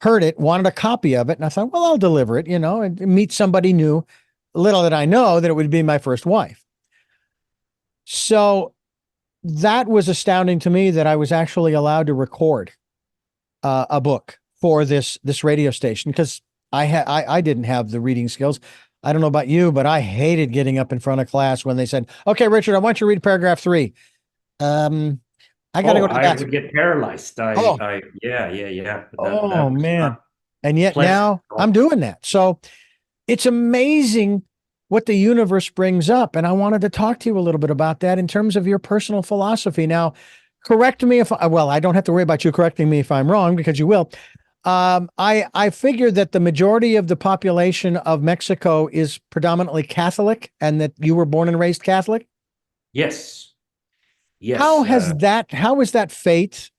heard it, wanted a copy of it. And I thought, well, I'll deliver it, and meet somebody new. Little did I know that it would be my first wife. So that was astounding to me, that I was actually allowed to record a book for this radio station, because I didn't have the reading skills. I don't know about you, but I hated getting up in front of class when they said, "Okay, Richard, I want you to read paragraph 3." I got to go to the I would bathroom. get paralyzed. Oh, Yeah. oh That was man. not And yet pleasant now at I'm all. doing that. So it's amazing what the universe brings up. And I wanted to talk to you a little bit about that in terms of your personal philosophy. Now, correct me if I don't have to worry about you correcting me if I'm wrong, because you will. I figure that the majority of the population of Mexico is predominantly Catholic, and that you were born and raised Catholic. Yes. How Yes. has that, how is that faith,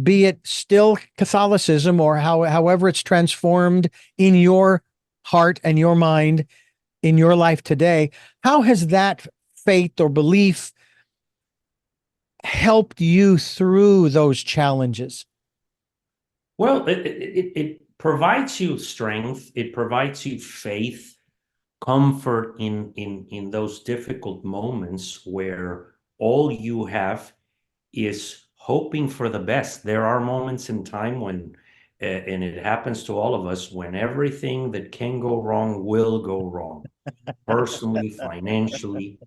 be it still Catholicism or however it's transformed in your heart and your mind in your life today, how has that faith or belief helped you through those challenges? Well, it provides you strength. It provides you faith, comfort in those difficult moments where all you have is hoping for the best. There are moments in time when, and it happens to all of us, when everything that can go wrong will go wrong, personally, financially.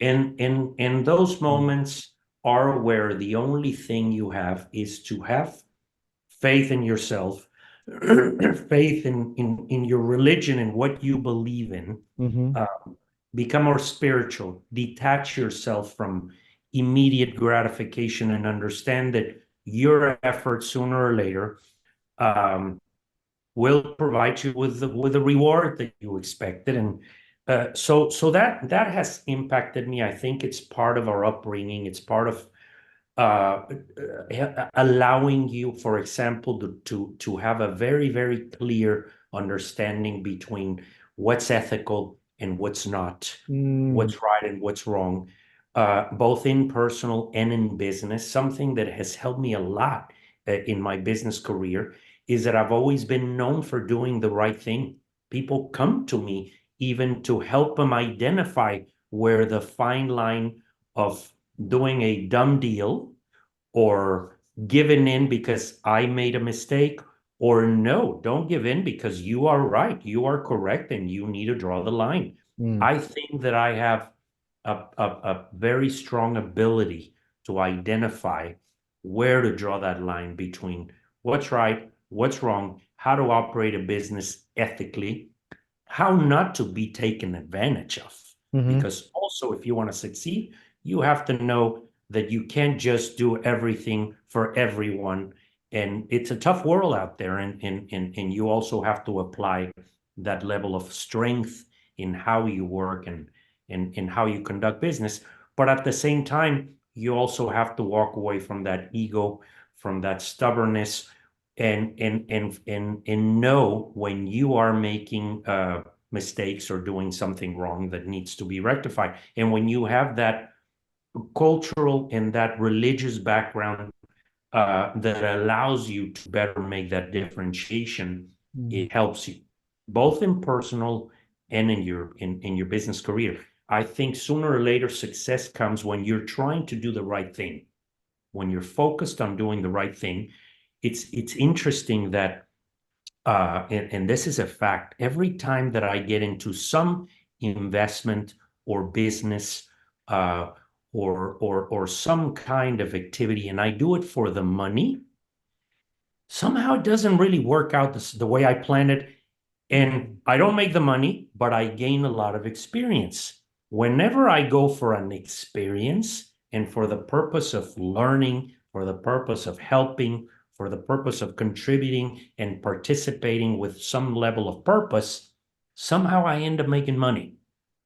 And those moments are where the only thing you have is to have faith in yourself, faith in your religion and what you believe in. Mm-hmm. Uh, Become more spiritual, detach yourself from immediate gratification, and understand that your effort sooner or later um, will provide you with the reward that you expected. And so that has impacted me. I think it's part of our upbringing. It's part of uh, allowing you, for example, to have a very, very clear understanding between what's ethical and what's not, Mm. what's right and what's wrong, both in personal and in business. Something that has helped me a lot in my business career is that I've always been known for doing the right thing. People come to me even to help them identify where the fine line of doing a dumb deal or giving in because I made a mistake, or no, don't give in because you are right, you are correct, and you need to draw the line. Mm. I think that I have a very strong ability to identify where to draw that line between what's right, what's wrong, how to operate a business ethically, how not to be taken advantage of. Mm-hmm. Because also, if you want to succeed, you have to know that you can't just do everything for everyone. And it's a tough world out there. And you also have to apply that level of strength in how you work and how you conduct business. But at the same time, you also have to walk away from that ego, from that stubbornness, and know when you are making mistakes or doing something wrong that needs to be rectified. And when you have that cultural and that religious background that allows you to better make that differentiation, Mm. it helps you both in personal and in your business career. I think sooner or later success comes when you're trying to do the right thing, when you're focused on doing the right thing. It's interesting that and this is a fact, every time that I get into some investment or business uh, or some kind of activity, and I do it for the money, somehow it doesn't really work out the way I planned it. And I don't make the money, but I gain a lot of experience. Whenever I go for an experience and for the purpose of learning, for the purpose of helping, for the purpose of contributing and participating with some level of purpose, somehow I end up making money.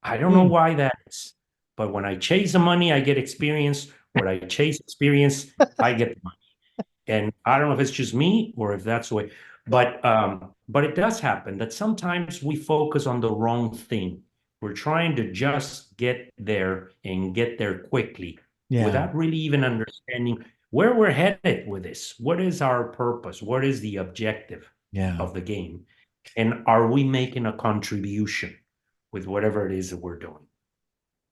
I don't know Mm. why that is, but when I chase the money, I get experience. When I chase experience, I get money. And I don't know if it's just me or if that's the way, but it does happen that sometimes we focus on the wrong thing. We're trying to just get there and get there quickly Yeah. without really even understanding where we're headed with this. What is our purpose? What is the objective Yeah. of the game? And are we making a contribution with whatever it is that we're doing?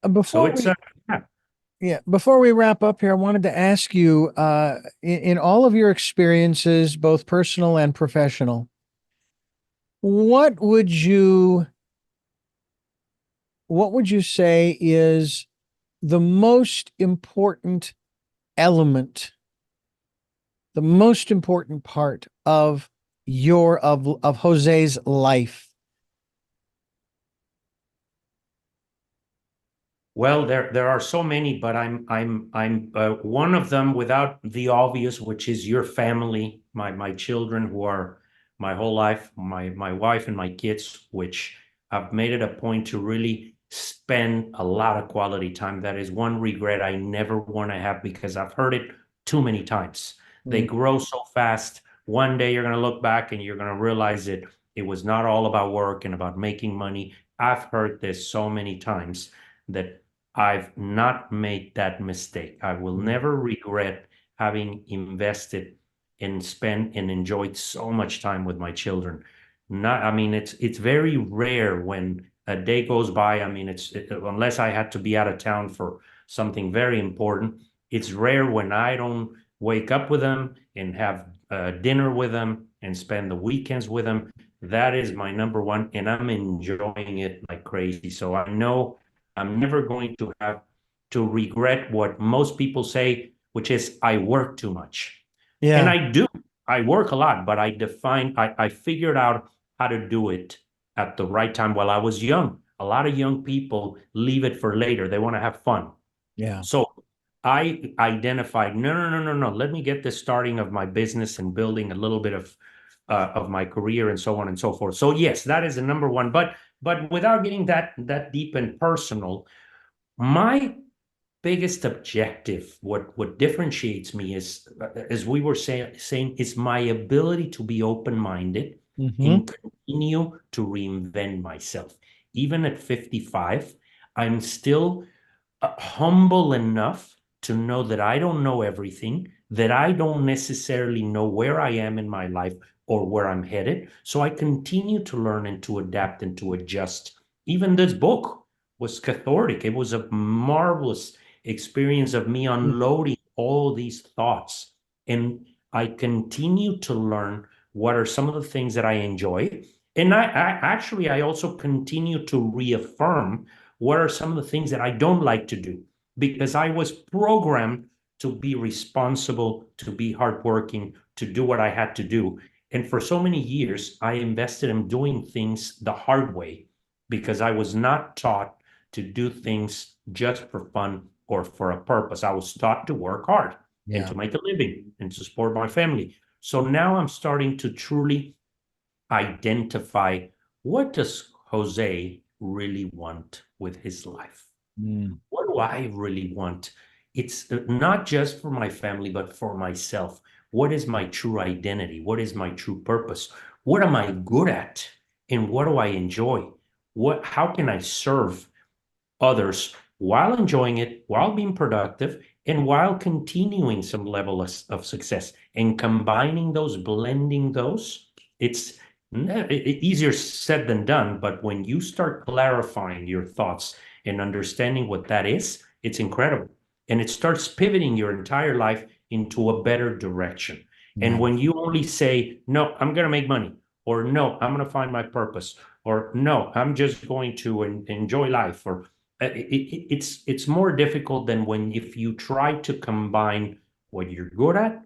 So Before it's we yeah. Yeah, before we wrap up here, I wanted to ask you, in all of your experiences, both personal and professional, what would you what would you say is the most important element, the most important part of of Jose's life? Well, there are so many, but I'm one of them without the obvious, which is your family, my children who are my whole life, my wife and my kids, which I've made it a point to really spend a lot of quality time. That is one regret I never want to have because I've heard it too many times. They Mm. grow so fast. One day you're going to look back and you're going to realize that it was not all about work and about making money. I've heard this so many times that I've not made that mistake. I will Mm. never regret having invested and spent and enjoyed so much time with my children. Not, I mean, it's very rare when a day goes by. I mean, unless I had to be out of town for something very important. It's rare when I don't wake up with them and have dinner with them and spend the weekends with them. That is my number one, and I'm enjoying it like crazy. So I know I'm never going to have to regret what most people say, which is I work too much. And Yeah, I do. I work a lot, but I figured out how to do it at the right time while I was young. A lot of young people leave it for later. They want to have fun. yeah, So I identified, no, no, no, no, no. Let me get the starting of my business and building a little bit of my career and so on and so forth. So yes, that is the number one. But without getting that deep and personal, my biggest objective, what differentiates me is, as we were saying, is my ability to be open-minded hmm, and continue to reinvent myself. Even at 55, I'm still humble enough to know that I don't know everything, that I don't necessarily know where I am in my life or where I'm headed. So I continue to learn and to adapt and to adjust. Even this book was cathartic. It was a marvelous experience of me unloading all these thoughts. And I continue to learn what are some of the things that I enjoy. And I also continue to reaffirm what are some of the things that I don't like to do because I was programmed to be responsible, to be hardworking, to do what I had to do. And for so many years, I invested in doing things the hard way because I was not taught to do things just for fun or for a purpose. I was taught to work hard and yeah. to make a living and to support my family. So now I'm starting to truly identify what does Jose really want with his life? Mm. What do I really want? It's not just for my family, but for myself. What is my true identity? What is my true purpose? What am I good at? And what do I enjoy? How can I serve others while enjoying it, while being productive, and while continuing some level of success and combining those, blending those? It's easier said than done, but when you start clarifying your thoughts and understanding what that is, it's incredible. And it starts pivoting your entire life into a better direction. And when Nice. you only say, no, I'm going to make money, or no, I'm going to find my purpose, or no, I'm just going to enjoy life, or it's more difficult than when if you try to combine what you're good at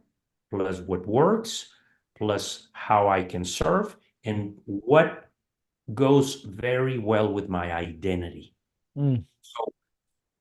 plus what works plus how I can serve and what goes very well with my identity. Mm. So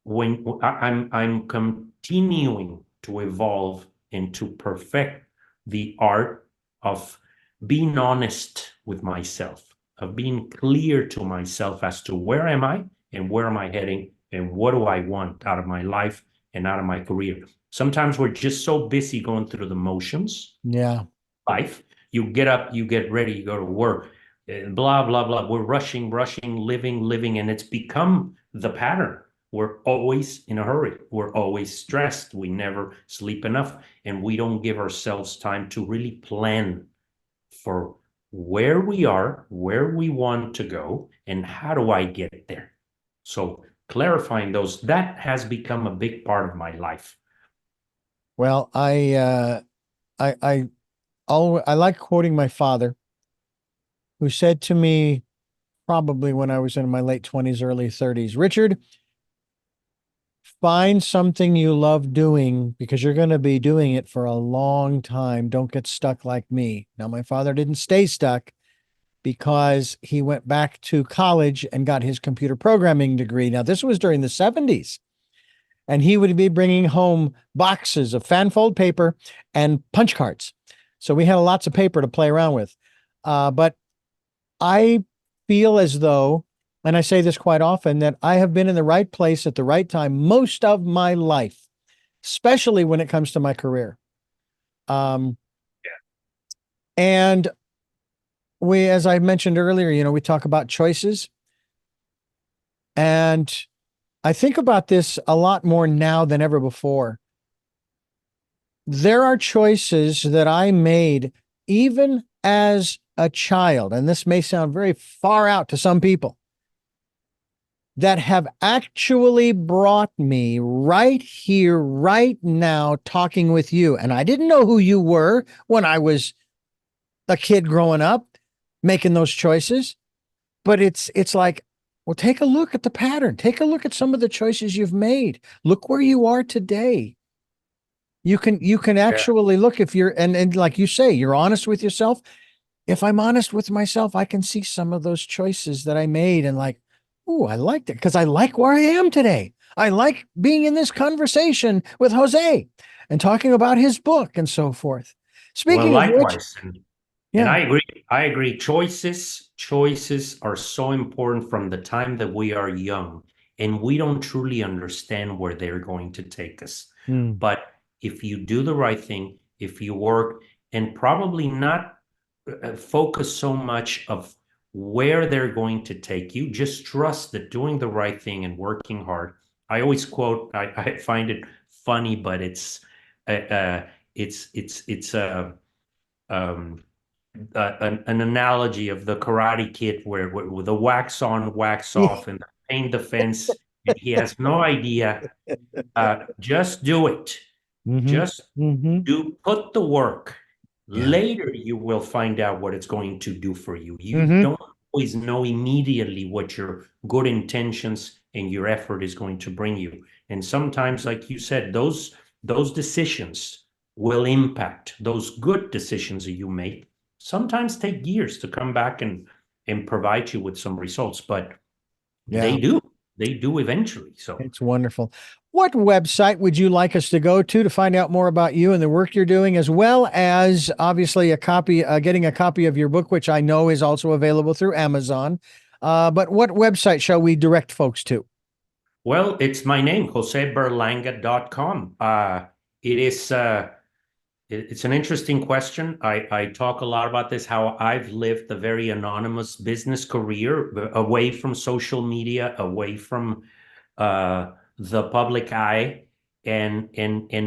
when I'm continuing to evolve and to perfect the art of being honest with myself, of being clear to myself as to where am I and where am I heading and what do I want out of my life and out of my career. Sometimes we're just so busy going through the motions, Yeah. life. You get up, you get ready, you go to work, blah, blah, blah. We're rushing, rushing, living, and it's become the pattern. We're always in a hurry. We're always stressed. We never sleep enough, and we don't give ourselves time to really plan for where we are, where we want to go, and how do I get there. So clarifying those, that has become a big part of my life. Well, I like quoting my father, who said to me probably when I was in my late 20s, early 30s, Richard, find something you love doing because you're going to be doing it for a long time. Don't get stuck like me. Now, my father didn't stay stuck because he went back to college and got his computer programming degree. Now, this was during the 70s, and he would be bringing home boxes of fanfold paper and punch cards. So we had lots of paper to play around with. But I feel as though, and I say this quite often, that I have been in the right place at the right time most of my life, especially when it comes to my career. Um, and we, as I mentioned earlier, we talk about choices. And I think about this a lot more now than ever before. There are choices that I made even as a child, and this may sound very far out to some people, that have actually brought me right here, right now, talking with you. And I didn't know who you were when I was a kid growing up, making those choices. But it's like, well, take a look at the pattern. Take a look at some of the choices you've made. Look where you are today. You can Yeah. actually look if you're and like you say, you're honest with yourself. If I'm honest with myself, I can see some of those choices that I made and like, oh, I liked it because I like where I am today. I like being in this conversation with Jose and talking about his book and so forth. Well, Speaking of which, likewise. And yeah, I agree. I agree. Choices are so important from the time that we are young, and we don't truly understand where they're going to take us. mm, But if you do the right thing, if you work, and probably not focus so much of where they're going to take you, just trust that doing the right thing and working hard. I always quote. I find it funny, but it's um, an analogy of the Karate Kid where the wax on, wax yeah, off, and the paint the fence, and he has no idea. Just do it. mm-hmm, Just mm-hmm, put the work. yeah, Later, you will find out what it's going to do for you. You mm-hmm, don't always know immediately what your good intentions and your effort is going to bring you. And sometimes, like you said, those decisions will impact those good decisions that you make. Sometimes take years to come back and provide you with some results, but they yeah. do. They do eventually. So It's wonderful. What website would you like us to go to find out more about you and the work you're doing, as well as obviously getting a copy of your book, which I know is also available through Amazon. But what website shall we direct folks to? well, it's my name, joseberlanga.com. It is it's an interesting question. I talk a lot about this, how I've lived a very anonymous business career away from social media, away from the public eye. And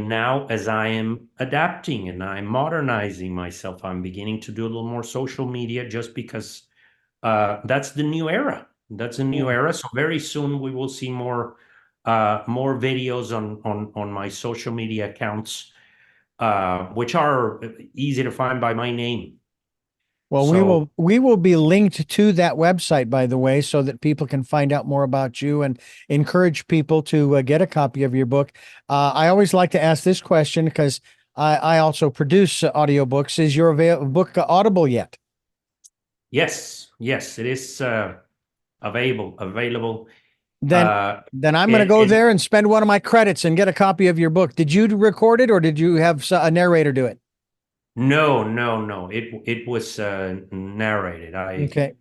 now as I am adapting and I'm modernizing myself, I'm beginning to do a little more social media just because that's the new era. That's a new Mm. era. So very soon we will see more videos on my social media accounts, which are easy to find by my name. Well, we So will we will be linked to that website, by the way, so that people can find out more about you and encourage people to get a copy of your book. I always like to ask this question because I also produce audiobooks. Is your book Audible yet? yes, yes, it is available. Then Uh, then I'm going to and, go and there and spend one of my credits and get a copy of your book. Did you record it or did you have a narrator do it? no, no, no. It was narrated. Okay.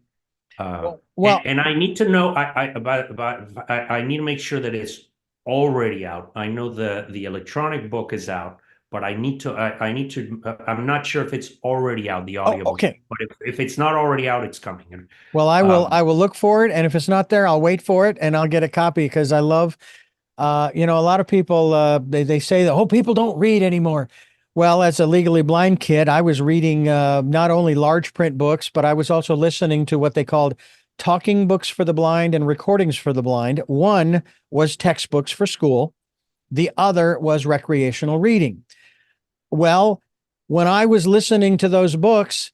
Uh, Well, and I need to know I need to make sure that it's already out. I know the electronic book is out, but I need to I'm not sure if it's already out, the oh, audiobook. okay. But if it's not already out, it's coming. Well, Um, I will look for it, and if it's not there, I'll wait for it and I'll get a copy because I love a lot of people they say that oh people don't read anymore. Well, as a legally blind kid, I was reading not only large print books, but I was also listening to what they called talking books for the blind and recordings for the blind. One was textbooks for school, the other was recreational reading. Well, when I was listening to those books,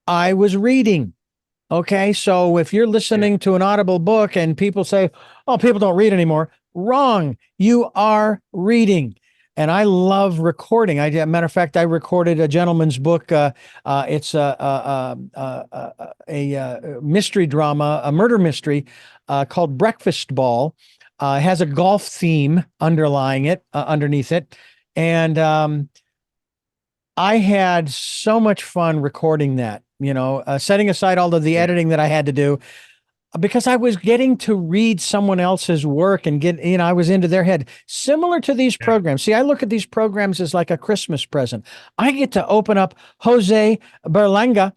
I was reading. Okay, so if you're yeah, listening to an audible book and people say, "Oh, people don't read anymore," wrong. You are reading, and I love recording. Matter of fact, I recorded a gentleman's book. It's a mystery drama, a murder mystery called Breakfast Ball. It has a golf theme underlying it, underneath it, and I had so much fun recording that, setting aside all of the yeah, editing that I had to do because I was getting to read someone else's work and I was into their head. Similar to these yeah. programs. See, I look at these programs as like a Christmas present. I get to open up Jose Berlanga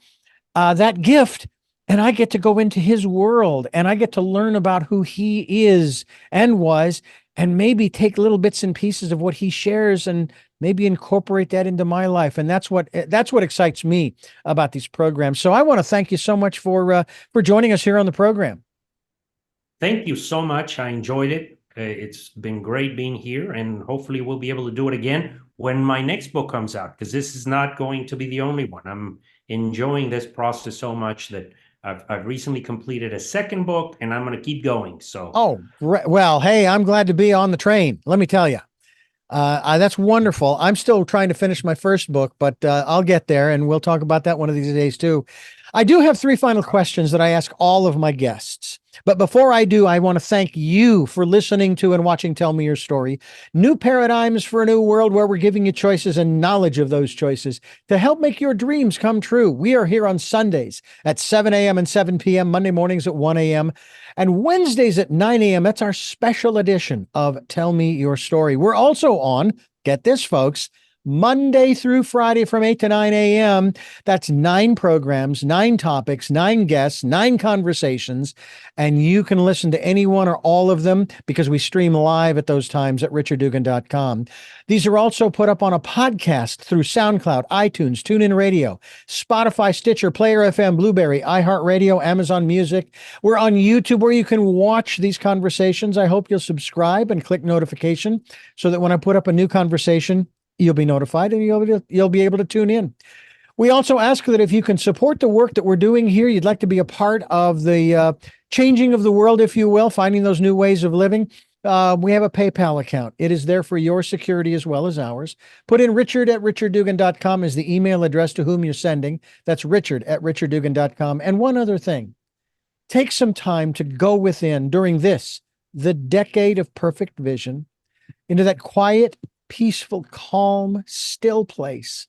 that gift and I get to go into his world and I get to learn about who he is and was and maybe take little bits and pieces of what he shares and maybe incorporate that into my life. And that's what excites me about these programs. So I want to thank you so much for joining us here on the program. Thank you so much. I enjoyed it. It's been great being here, and hopefully we'll be able to do it again when my next book comes out, because this is not going to be the only one. I'm enjoying this process so much that I've recently completed a second book, and I'm going to keep going. So, Oh, well, hey, I'm glad to be on the train. Let me tell you. That's wonderful. I'm still trying to finish my first book, but I'll get there and we'll talk about that one of these days too. I do have three final questions that I ask all of my guests. But before I do, I want to thank you for listening to and watching Tell Me Your Story. New paradigms for a new world where we're giving you choices and knowledge of those choices to help make your dreams come true. We are here on Sundays at 7 a.m. and 7 p.m., Monday mornings at 1 a.m., and Wednesdays at 9 a.m. That's our special edition of Tell Me Your Story. We're also on, get this, folks, Monday through Friday from 8 to 9 a.m. That's 9 programs, 9 topics, 9 guests, 9 conversations. And you can listen to any one or all of them because we stream live at those times at richarddugan.com. These are also put up on a podcast through SoundCloud, iTunes, TuneIn Radio, Spotify, Stitcher, Player FM, Blueberry, iHeartRadio, Amazon Music. We're on YouTube where you can watch these conversations. I hope you'll subscribe and click notification so that when I put up a new conversation, you'll be notified and you'll be able to tune in. We also ask that if you can support the work that we're doing here, you'd like to be a part of the changing of the world, if you will, finding those new ways of living. We have a PayPal account. It is there for your security as well as ours. Put in richard@richarddugan.com as the email address to whom you're sending. That's richard@richarddugan.com. And one other thing, take some time to go within during the decade of perfect vision, into that quiet, peaceful, calm, still place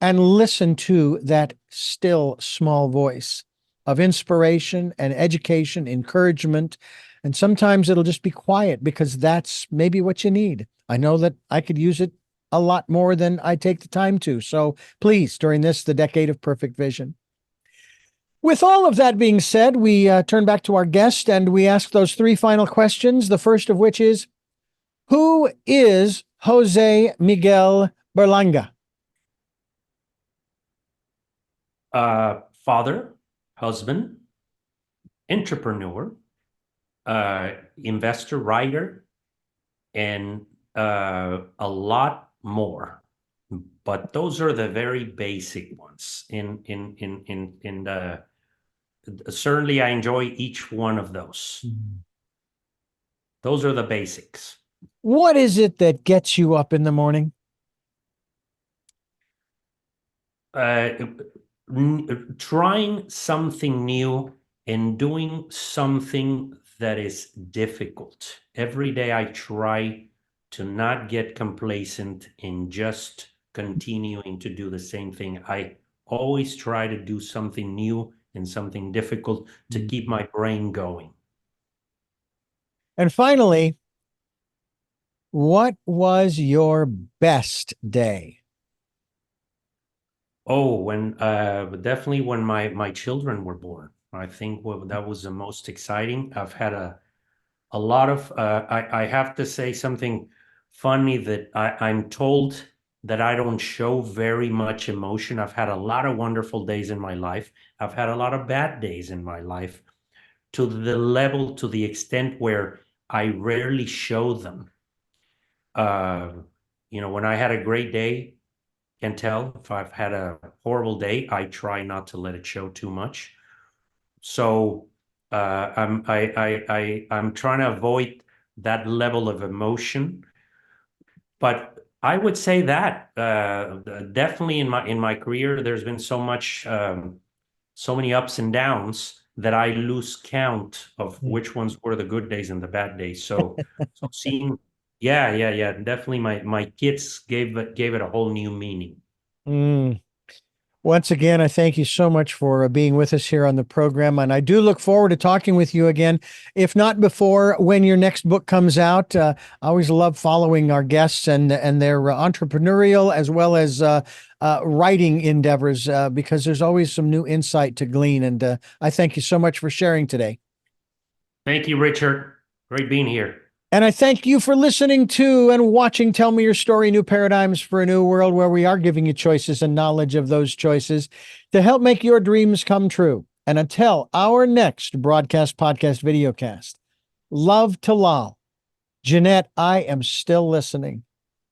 and listen to that still small voice of inspiration and education, encouragement. And sometimes it'll just be quiet because that's maybe what you need. I know that I could use it a lot more than I take the time to. So please, during the decade of perfect vision. With all of that being said, we turn back to our guest and we ask those three final questions. The first of which is, who is Jose Miguel Berlanga? father, husband, entrepreneur, investor, writer, and a lot more. But those are the very basic ones. In the certainly, I enjoy each one of those. Those are the basics. What is it that gets you up in the morning? Uh, Trying something new and doing something that is difficult. Every day I try to not get complacent in just continuing to do the same thing. I always try to do something new and something difficult to keep my brain going. And finally, what was your best day? Oh, when definitely when my children were born. I think that was the most exciting. I've had a lot of I have to say something funny that I'm told that I don't show very much emotion. I've had a lot of wonderful days in my life. I've had a lot of bad days in my life, to the extent where I rarely show them. Uh, when I had a great day, can tell. If I've had a horrible day, I try not to let it show too much. So I'm trying to avoid that level of emotion. But I would say that definitely in my career, there's been so many ups and downs that I lose count of which ones were the good days and the bad days. So seeing, yeah, definitely my kids gave it a whole new meaning. Mm. Once again, I thank you so much for being with us here on the program. And I do look forward to talking with you again, if not before, when your next book comes out. I always love following our guests and their entrepreneurial as well as writing endeavors because there's always some new insight to glean. And I thank you so much for sharing today. Thank you, Richard. Great being here. And I thank you for listening to and watching Tell Me Your Story, New Paradigms for a New World, where we are giving you choices and knowledge of those choices to help make your dreams come true. And until our next broadcast, podcast, videocast, love to Lal. Jeanette, I am still listening.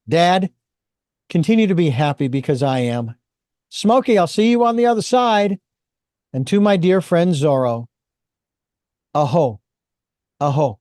Dad, continue to be happy because I am. Smokey, I'll see you on the other side. And to my dear friend Zorro, aho, aho.